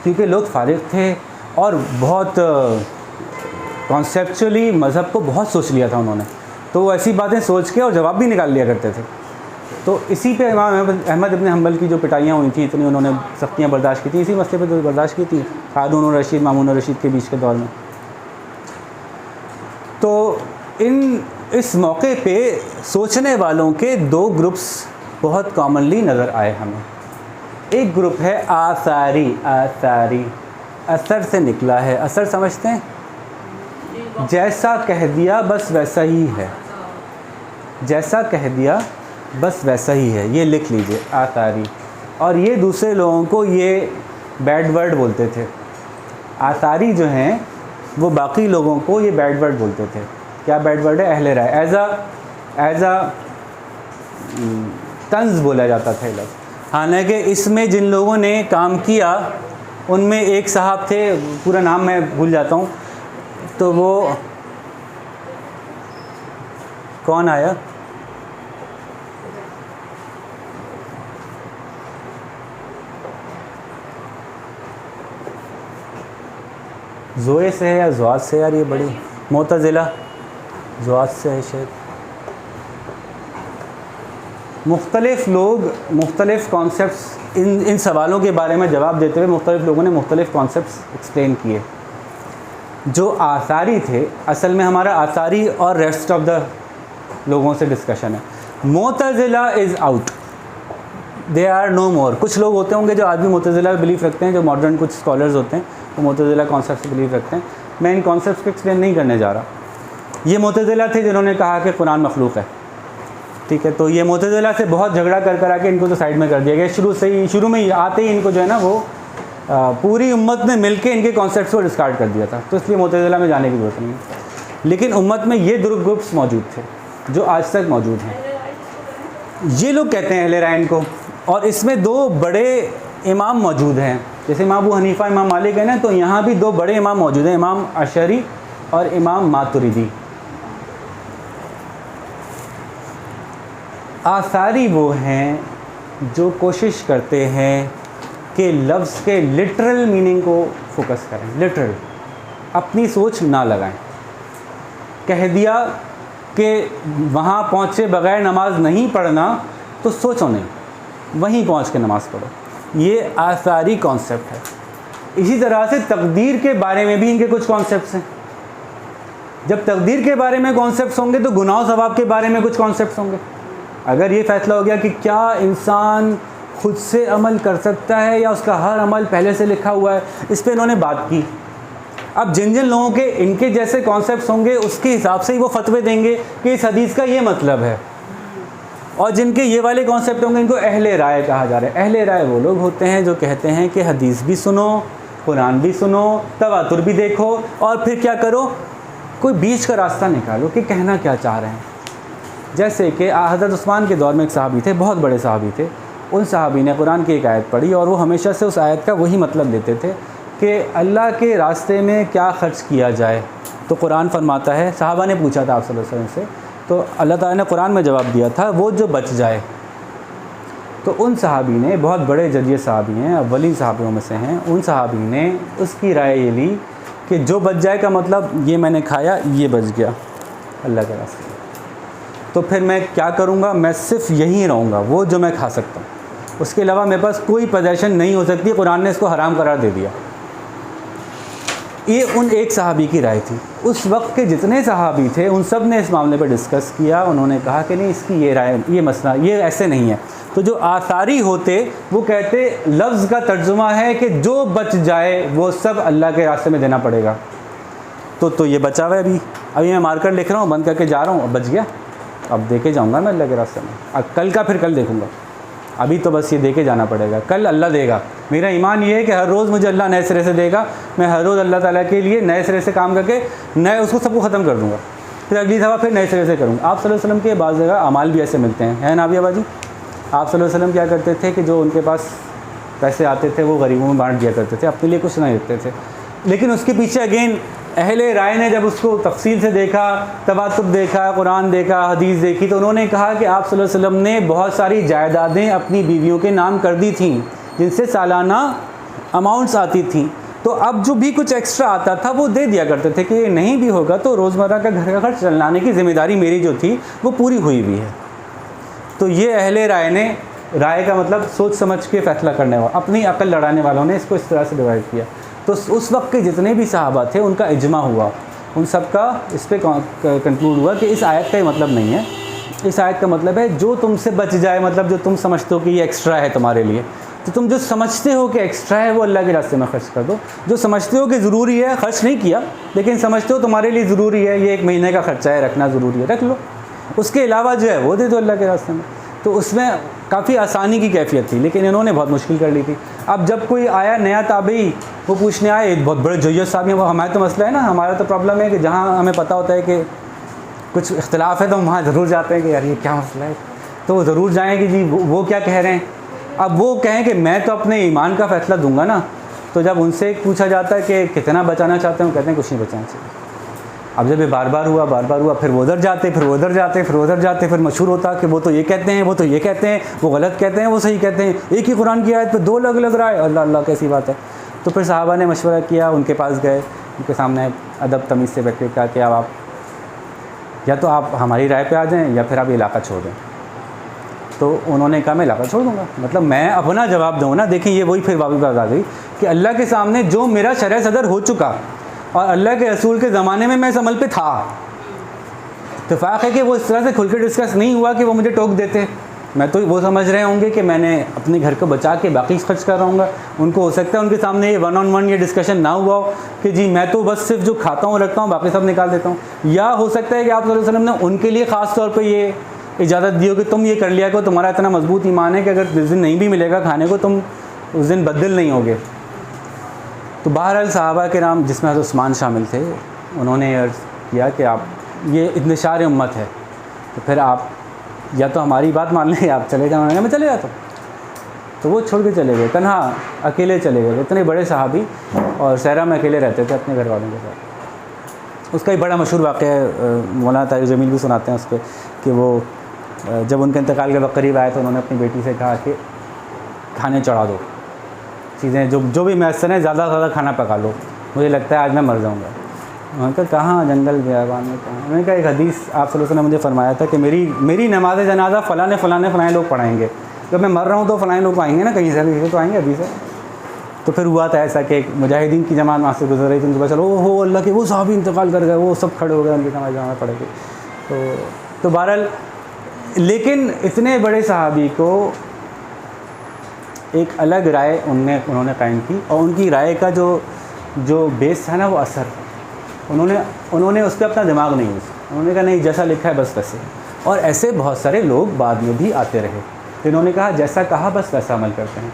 کیونکہ لوگ فارغ تھے اور بہت کانسیپچولی مذہب کو بہت سوچ لیا تھا انہوں نے. تو وہ ایسی باتیں سوچ کے اور جواب بھی نکال لیا کرتے تھے. تو اسی پہ امام احمد ابن حنبل کی جو پٹائیاں ہوئی تھیں, اتنی انہوں نے سختیاں برداشت کی تھیں, اسی مسئلے پہ تو برداشت کی تھی ہارون الرشید مامون الرشید کے بیچ کے دور میں. تو اس موقع پہ سوچنے والوں کے 2 گروپس بہت کامنلی نظر آئے ہمیں. ایک گروپ ہے آثاری. اثر سے نکلا ہے. اثر سمجھتے ہیں؟ جیسا کہہ دیا بس ویسا ہی ہے. جیسا کہہ دیا بس ویسا ہی ہے, یہ لکھ لیجئے آثاری. اور یہ دوسرے لوگوں کو یہ بیڈ ورڈ بولتے تھے. آثاری جو ہیں وہ باقی لوگوں کو یہ بیڈ ورڈ بولتے تھے. کیا بیڈ ورڈ ہے؟ اہل رائے. ایز اے طنز بولا جاتا تھا یہ لفظ. حالانکہ اس میں جن لوگوں نے کام کیا ان میں ایک صاحب تھے, پورا نام میں بھول جاتا ہوں, تو وہ کون آیا؟ زوئے سے ہے یا زواد سے؟ یار یہ بڑی معتزلہ زواد سے ہے شاید. مختلف لوگ مختلف کانسیپٹس ان سوالوں کے بارے میں جواب دیتے ہوئے مختلف لوگوں نے مختلف کانسیپٹس ایکسپلین کیے. جو آثاری تھے, اصل میں ہمارا آثاری اور ریسٹ آف دا لوگوں سے ڈسکشن ہے. معتزلہ از آؤٹ, دے آر نو مور. کچھ لوگ ہوتے ہوں گے جو آج بھی معتزلہ بلیف رکھتے ہیں, جو ماڈرن کچھ اسکالرز ہوتے ہیں وہ معتزلہ کانسیپٹ سے بلیف رکھتے ہیں. میں ان کانسیپٹس کو ایکسپلین نہیں کرنے جا رہا. یہ معتزلہ تھے جنہوں نے کہا کہ قرآن مخلوق ہے, ٹھیک ہے. تو یہ معتزلہ سے بہت جھگڑا کر کے ان کو تو سائڈ میں کر دیا گیا. شروع میں آتے ہی ان کو جو ہے نا وہ پوری امت نے مل کے ان کے کانسیپٹس کو ڈسکارڈ کر دیا تھا, تو اس لیے معتزلہ میں جانے کی ضرورت نہیں ہے. لیکن امت میں یہ گروپس موجود تھے جو آج تک موجود ہیں. یہ لوگ کہتے ہیں اہل رائے کو, اور اس میں دو بڑے امام موجود ہیں. جیسے امام ابو حنیفہ, امام مالک ہے نا, تو یہاں بھی دو بڑے امام موجود ہیں, امام اشعری اور امام ماتریدی. آثاری وہ ہیں جو کوشش کرتے ہیں کہ لفظ کے لٹرل میننگ کو فوکس کریں, لٹرل, اپنی سوچ نہ لگائیں. کہہ دیا کہ وہاں پہنچے بغیر نماز نہیں پڑھنا, تو سوچو نہیں, وہیں پہنچ کے نماز پڑھو. یہ آثاری کانسیپٹ ہے. اسی طرح سے تقدیر کے بارے میں بھی ان کے کچھ کانسیپٹس ہیں. جب تقدیر کے بارے میں کانسیپٹس ہوں گے تو گناہ و ثواب کے بارے میں کچھ کانسیپٹس ہوں گے. اگر یہ فیصلہ ہو گیا کہ کیا انسان خود سے عمل کر سکتا ہے یا اس کا ہر عمل پہلے سے لکھا ہوا ہے, اس پہ انہوں نے بات کی. اب جن لوگوں کے ان کے جیسے کانسیپٹس ہوں گے اس کے حساب سے ہی وہ فتوے دیں گے کہ اس حدیث کا یہ مطلب ہے, اور جن کے یہ والے کانسیپٹ ہوں گے ان کو اہل رائے کہا جا رہا ہے. اہل رائے وہ لوگ ہوتے ہیں جو کہتے ہیں کہ حدیث بھی سنو, قرآن بھی سنو, تواتر بھی دیکھو, اور پھر کیا کرو, کوئی بیچ کا راستہ نکالو کہ کہنا کیا چاہ رہے ہیں. جیسے کہ حضرت عثمان کے دور میں ایک صحابی تھے, بہت بڑے صحابی تھے. ان صحابی نے قرآن کی ایک آیت پڑھی اور وہ ہمیشہ سے اس آیت کا وہی مطلب لیتے تھے کہ اللہ کے راستے میں کیا خرچ کیا جائے. تو قرآن فرماتا ہے, صحابہ نے پوچھا تھا آپ صلی اللہ علیہ وسلم سے, تو اللہ تعالیٰ نے قرآن میں جواب دیا تھا, وہ جو بچ جائے. تو ان صحابی نے, بہت بڑے جلیل صحابی ہیں, اولین صحابیوں میں سے ہیں, ان صحابی نے اس کی رائے یہ لی کہ جو بچ جائے کا مطلب یہ میں نے کھایا, یہ بچ گیا اللہ کے راستے میں, تو پھر میں کیا کروں گا, میں صرف یہیں رہوں گا, وہ جو میں کھا سکتا ہوں, اس کے علاوہ میرے پاس کوئی پوزیشن نہیں ہو سکتی. قرآن نے اس کو حرام قرار دے دیا. یہ ان ایک صحابی کی رائے تھی. اس وقت کے جتنے صحابی تھے ان سب نے اس معاملے پہ ڈسکس کیا. انہوں نے کہا کہ نہیں, اس کی یہ رائے, یہ مسئلہ یہ ایسے نہیں ہے. تو جو آثاری ہوتے وہ کہتے لفظ کا ترجمہ ہے کہ جو بچ جائے وہ سب اللہ کے راستے میں دینا پڑے گا. تو یہ بچا ہوا ہے. ابھی میں مارکر لکھ رہا ہوں, بند کر کے جا رہا ہوں, اب بچ گیا, اب دے کے جاؤں گا میں اللہ کے راستے میں. اب کل کا پھر کل دیکھوں گا, ابھی تو بس یہ دے کے جانا پڑے گا, کل اللہ دے گا. میرا ایمان یہ ہے کہ ہر روز مجھے اللہ نئے سرے سے دے گا. میں ہر روز اللہ تعالیٰ کے لیے نئے سرے سے کام کر کے نئے اس کو سب کو ختم کر دوں گا, پھر اگلی دفعہ پھر نئے سرے سے کروں گا. آپ صلی اللہ علیہ وسلم کے بعض جگہ اعمال بھی ایسے ملتے ہیں نابیہ باجی. آپ صلی اللہ علیہ وسلم کیا کرتے تھے کہ جو ان کے پاس پیسے آتے تھے وہ غریبوں میں بانٹ دیا کرتے تھے, اپنے لیے کچھ نہیں رکھتے تھے. لیکن اس کے پیچھے اگین اہل رائے نے جب اس کو تفصیل سے دیکھا, تواتر دیکھا, قرآن دیکھا, حدیث دیکھی, تو انہوں نے کہا کہ آپ صلی اللہ علیہ وسلم نے بہت ساری جائیدادیں اپنی بیویوں کے نام کر دی تھیں جن سے سالانہ اماؤنٹس آتی تھیں. تو اب جو بھی کچھ ایکسٹرا آتا تھا وہ دے دیا کرتے تھے کہ یہ نہیں بھی ہوگا تو روزمرہ کا گھر کا خرچ چلانے کی ذمہ داری میری جو تھی وہ پوری ہوئی بھی ہے. تو یہ اہل رائے نے, رائے کا مطلب سوچ سمجھ کے فیصلہ کرنے والا, اپنی عقل لڑانے والوں نے اس کو اس طرح سے ڈیوائڈ کیا. تو اس وقت کے جتنے بھی صحابہ تھے ان کا اجماع ہوا, ان سب کا اس پہ کنکلوڈ ہوا کہ اس آیت کا یہ مطلب نہیں ہے. اس آیت کا مطلب ہے جو تم سے بچ جائے, مطلب جو تم سمجھتے ہو کہ یہ ایکسٹرا ہے تمہارے لیے, تو تم جو سمجھتے ہو کہ ایکسٹرا ہے وہ اللہ کے راستے میں خرچ کر دو. جو سمجھتے ہو کہ ضروری ہے, خرچ نہیں کیا لیکن سمجھتے ہو تمہارے لیے ضروری ہے, یہ ایک مہینے کا خرچہ ہے, رکھنا ضروری ہے, رکھ لو. اس کے علاوہ جو ہے وہ دے دو اللہ کے راستے میں. تو اس میں کافی آسانی کی کیفیت تھی, لیکن انہوں نے بہت مشکل کر لی تھی. اب جب کوئی آیا نیا تابعی وہ پوچھنے آئے بہت بڑے جویت صاحب ہیں، وہ ہمارا تو مسئلہ ہے نا، ہمارا تو پرابلم ہے کہ جہاں ہمیں پتہ ہوتا ہے کہ کچھ اختلاف ہے تو ہم وہاں ضرور جاتے ہیں کہ یار یہ کیا مسئلہ ہے، تو وہ ضرور جائیں کہ جی وہ کیا کہہ رہے ہیں. اب وہ کہیں کہ میں تو اپنے ایمان کا فیصلہ دوں گا نا، تو جب ان سے پوچھا جاتا ہے کہ کتنا بچانا چاہتے ہیں، وہ کہتے ہیں کچھ نہیں بچانا چاہیے. اب جب یہ بار بار ہوا پھر وہ ادھر جاتے پھر مشہور ہوتا کہ وہ تو یہ کہتے ہیں، وہ تو یہ کہتے ہیں، وہ غلط کہتے ہیں، وہ صحیح کہتے ہیں، ایک ہی قرآن کی آیت پہ 2 الگ الگ رائے، اللہ اللہ کیسی بات ہے. تو پھر صحابہ نے مشورہ کیا، ان کے پاس گئے، ان کے سامنے ادب تمیز سے بیٹھ کے کہا کہ اب آپ یا تو آپ ہماری رائے پہ آ جائیں یا پھر آپ علاقہ چھوڑ دیں. تو انہوں نے کہا میں علاقہ چھوڑ دوں گا، مطلب میں اپنا جواب دوں نا. دیکھیں یہ وہی پھر واپس بات آ گئی کہ اللہ کے سامنے جو میرا شرع صدر ہو چکا اور اللہ کے رسول کے زمانے میں اس عمل پہ تھا. اتفاق ہے کہ وہ اس طرح سے کھل کے ڈسکس نہیں ہوا کہ وہ مجھے ٹوک دیتے. میں تو وہ سمجھ رہے ہوں گے کہ میں نے اپنے گھر کو بچا کے باقی خرچ کر رہا ہوں گا. ان کو ہو سکتا ہے ان کے سامنے یہ 1-on-1 یہ ڈسکشن نہ ہوا ہو کہ جی میں تو بس صرف جو کھاتا ہوں رکھتا ہوں باقی سب نکال دیتا ہوں. یا ہو سکتا ہے کہ آپ صلی اللہ علیہ وسلم نے ان کے لیے خاص طور پہ یہ اجازت دی ہو کہ تم یہ کر لیا کرو، تمہارا اتنا مضبوط ایمان ہے کہ اگر جس دن نہیں بھی ملے گا کھانے کو تم اس دن بدل نہیں ہوگے. تو بہرحال صحابہ کرام جس میں حضرت عثمان شامل تھے، انہوں نے عرض کیا کہ آپ یہ انتشار امت ہے تو پھر آپ یا تو ہماری بات مان لیں یا آپ چلے جائیں. میں چلے جاتا ہوں. تو وہ چھوڑ کے چلے گئے، تنہا اکیلے چلے گئے. اتنے بڑے صحابی اور صحرا میں اکیلے رہتے تھے اپنے گھر والوں کے ساتھ. اس کا ایک بڑا مشہور واقعہ ہے، مولانا طاہر جمیل بھی سناتے ہیں اس پہ کہ وہ جب ان کے انتقال کے وقت قریب آئے تو انہوں نے اپنی بیٹی سے کہا کہ کھانے چڑھا دو، چیزیں جو بھی میسر ہیں زیادہ سے زیادہ کھانا پکا لو، مجھے لگتا ہے آج میں مر جاؤں گا. انہوں نے کہا کہاں، جنگل بیابان میں کہاں. انہوں نے کہا ایک حدیث آپ صلی اللہ علیہ وسلم نے مجھے فرمایا تھا کہ میری نماز جنازہ فلاں لوگ پڑھائیں گے. جب میں مر رہا ہوں تو فلاں لوگ آئیں گے نا، کہیں سے تو آئیں گے حدیث ہے. تو پھر ہوا تھا ایسا کہ ایک مجاہدین کی جماعت وہاں سے گزر رہی تھی، ان کے پاس چلو ہو اللہ کے وہ صحابی انتقال کر گئے، وہ سب کھڑے ہو گئے، ان کی نماز جنازہ پڑھ گئی. تو بہرحال لیکن اتنے بڑے صحابی کو ایک الگ رائے انہوں نے قائم کی، اور ان کی رائے کا جو بیس تھا نا وہ اثر تھا. انہوں نے اس پہ اپنا دماغ نہیں یوز، انہوں نے کہا نہیں جیسا لکھا ہے بس ویسے. اور ایسے بہت سارے لوگ بعد میں بھی آتے رہے، انہوں نے کہا جیسا کہا بس ویسا عمل کرتے ہیں.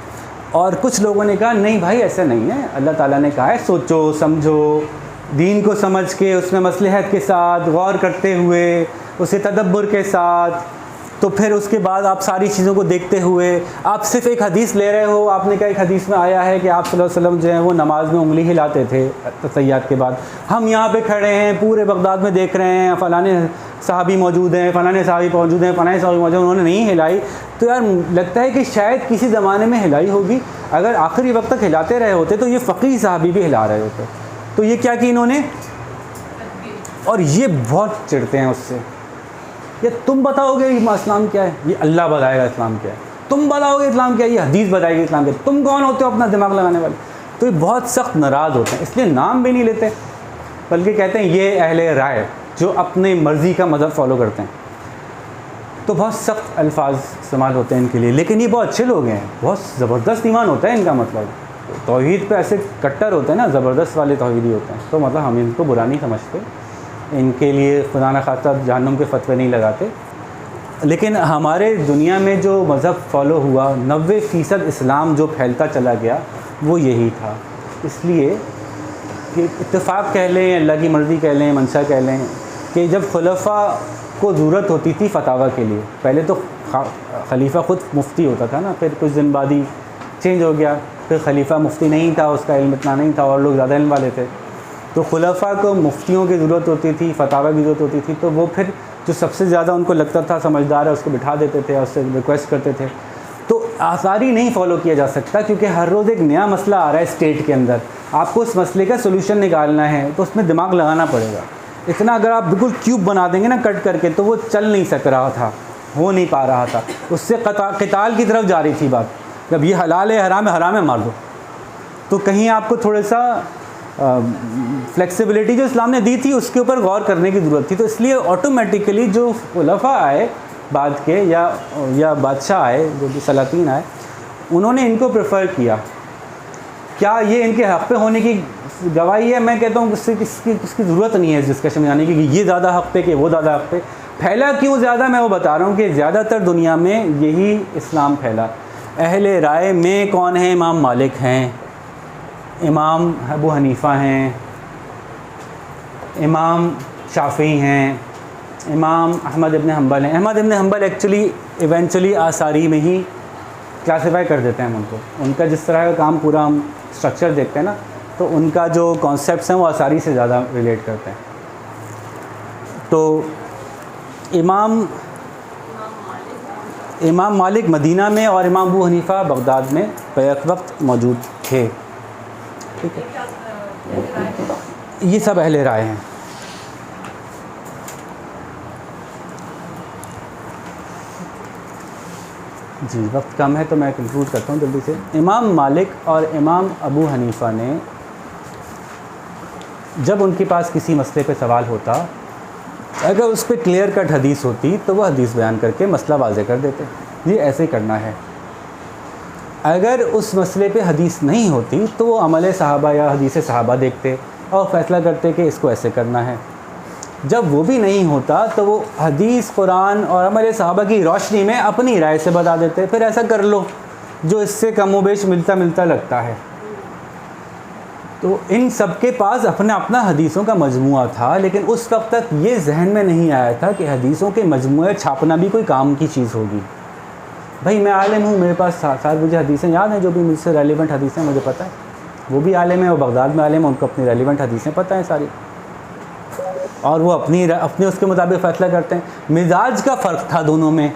اور کچھ لوگوں نے کہا نہیں بھائی ایسا نہیں ہے، اللہ تعالیٰ نے کہا ہے سوچو سمجھو، دین کو سمجھ کے اس میں مصلحت کے ساتھ غور کرتے ہوئے اسے تدبر کے ساتھ، تو پھر اس کے بعد آپ ساری چیزوں کو دیکھتے ہوئے آپ صرف ایک حدیث لے رہے ہو. آپ نے کہا ایک حدیث میں آیا ہے کہ آپ صلی اللہ علیہ وسلم جو ہیں وہ نماز میں انگلی ہلاتے تھے تحیات کے بعد. ہم یہاں پہ کھڑے ہیں پورے بغداد میں دیکھ رہے ہیں فلاں صحابی موجود ہیں، فلاں صحابی موجود ہیں، فلاں صحابی موجود ہیں، انہوں نے نہیں ہلائی. تو یار لگتا ہے کہ شاید کسی زمانے میں ہلائی ہوگی. اگر آخری وقت تک ہلاتے رہے ہوتے تو یہ فقیہ صحابی بھی ہلا رہے ہوتے. تو یہ کیا کہ انہوں نے، اور یہ بہت چڑھتے ہیں اس سے، یہ تم بتاؤ گے اسلام کیا ہے، یہ اللہ بتائے گا اسلام کیا ہے، تم بتاؤ گے اسلام کیا ہے، یہ حدیث بتائے گی اسلام کیا ہے، تم کون ہوتے ہو اپنا دماغ لگانے والے. تو یہ بہت سخت ناراض ہوتے ہیں، اس لیے نام بھی نہیں لیتے بلکہ کہتے ہیں یہ اہل رائے جو اپنے مرضی کا مذہب فالو کرتے ہیں. تو بہت سخت الفاظ استعمال ہوتے ہیں ان کے لیے. لیکن یہ بہت اچھے لوگ ہیں، بہت زبردست ایمان ہوتا ہے ان کا. مطلب توحید پہ ایسے کٹر ہوتے ہیں نا، زبردست والے توحیدی ہوتے ہیں. تو مطلب ہم ان کو برا نہیں سمجھتے، ان کے لیے خدا نہ خواستہ جہنم کے فتوے نہیں لگاتے. لیکن ہمارے دنیا میں جو مذہب فالو ہوا 90% اسلام جو پھیلتا چلا گیا وہ یہی تھا. اس لیے کہ اتفاق کہہ لیں، اللہ کی مرضی کہہ لیں، منشا کہہ لیں، کہ جب خلفاء کو ضرورت ہوتی تھی فتاویٰ کے لیے، پہلے تو خلیفہ خود مفتی ہوتا تھا نا، پھر کچھ دن بعد ہی چینج ہو گیا، پھر خلیفہ مفتی نہیں تھا، اس کا علم اتنا نہیں تھا اور لوگ زیادہ علم والے تھے. تو خلفاء کو مفتیوں کی ضرورت ہوتی تھی، فتاویٰ کی ضرورت ہوتی تھی، تو وہ پھر جو سب سے زیادہ ان کو لگتا تھا سمجھدار ہے اس کو بٹھا دیتے تھے اور اس سے ریکویسٹ کرتے تھے. تو آثاری نہیں فالو کیا جا سکتا کیونکہ ہر روز ایک نیا مسئلہ آ رہا ہے اسٹیٹ کے اندر، آپ کو اس مسئلے کا سولوشن نکالنا ہے تو اس میں دماغ لگانا پڑے گا. اتنا اگر آپ بالکل کیوب بنا دیں گے نا کٹ کر کے تو وہ چل نہیں سک رہا تھا، ہو نہیں پا رہا تھا. اس سے قتال کی طرف جا رہی تھی بات. جب یہ حلال ہے حرام ہے، حرام ہے مار دو. تو کہیں آپ کو تھوڑا سا فلیکسیبلٹی جو اسلام نے دی تھی اس کے اوپر غور کرنے کی ضرورت تھی. تو اس لیے آٹومیٹیکلی جو خلفاء آئے بعد کے یا بادشاہ آئے، جو بھی سلاطین آئے، انہوں نے ان کو پریفر کیا. کیا یہ ان کے حق پہ ہونے کی گواہی ہے؟ میں کہتا ہوں اس کی ضرورت نہیں ہے اس ڈسکشن میں جانے کی کہ یہ زیادہ حق پہ کہ وہ زیادہ حق پہ. پھیلا کیوں زیادہ، میں وہ بتا رہا ہوں کہ زیادہ تر دنیا میں یہی اسلام پھیلا. اہل رائے میں کون ہیں؟ امام مالک ہیں، امام ابو حنیفہ ہیں، امام شافعی ہیں، امام احمد ابن حنبل ہیں۔ احمد ابن حنبل ایونچولی آثاری میں ہی کلاسیفائی کر دیتے ہیں ہم ان کو، ان کا جس طرح کا کام پورا ہم اسٹرکچر دیکھتے ہیں نا، تو ان کا جو کانسیپٹس ہیں وہ آثاری سے زیادہ ریلیٹ کرتے ہیں۔ تو امام مالک مدینہ میں اور امام ابو حنیفہ بغداد میں بیک وقت موجود تھے، ٹھیک ہے، یہ سب اہل رائے ہیں۔ جی وقت کم ہے تو میں کنکلوڈ کرتا ہوں جلدی سے۔ امام مالک اور امام ابو حنیفہ نے جب ان کے پاس کسی مسئلے پہ سوال ہوتا، اگر اس پہ کلیئر کٹ حدیث ہوتی تو وہ حدیث بیان کر کے مسئلہ واضح کر دیتے، یہ ایسے کرنا ہے۔ اگر اس مسئلے پہ حدیث نہیں ہوتی تو وہ عمل صحابہ یا حدیث صحابہ دیکھتے اور فیصلہ کرتے کہ اس کو ایسے کرنا ہے۔ جب وہ بھی نہیں ہوتا تو وہ حدیث، قرآن اور عمل صحابہ کی روشنی میں اپنی رائے سے بتا دیتے، پھر ایسا کر لو جو اس سے کم و بیش ملتا لگتا ہے۔ تو ان سب کے پاس اپنا حدیثوں کا مجموعہ تھا، لیکن اس وقت تک یہ ذہن میں نہیں آیا تھا کہ حدیثوں کے مجموعے چھاپنا بھی کوئی کام کی چیز ہوگی۔ بھائی میں عالم ہوں، میرے پاس ساتھ مجھے حدیثیں یاد ہیں، جو بھی مجھ سے ریلیونٹ حدیثیں مجھے پتہ ہے۔ وہ بھی عالم ہیں، وہ بغداد میں عالم ہیں، ان کو اپنی ریلیونٹ حدیثیں پتہ ہیں ساری، اور وہ اپنے اس کے مطابق فیصلہ کرتے ہیں۔ مزاج کا فرق تھا دونوں میں،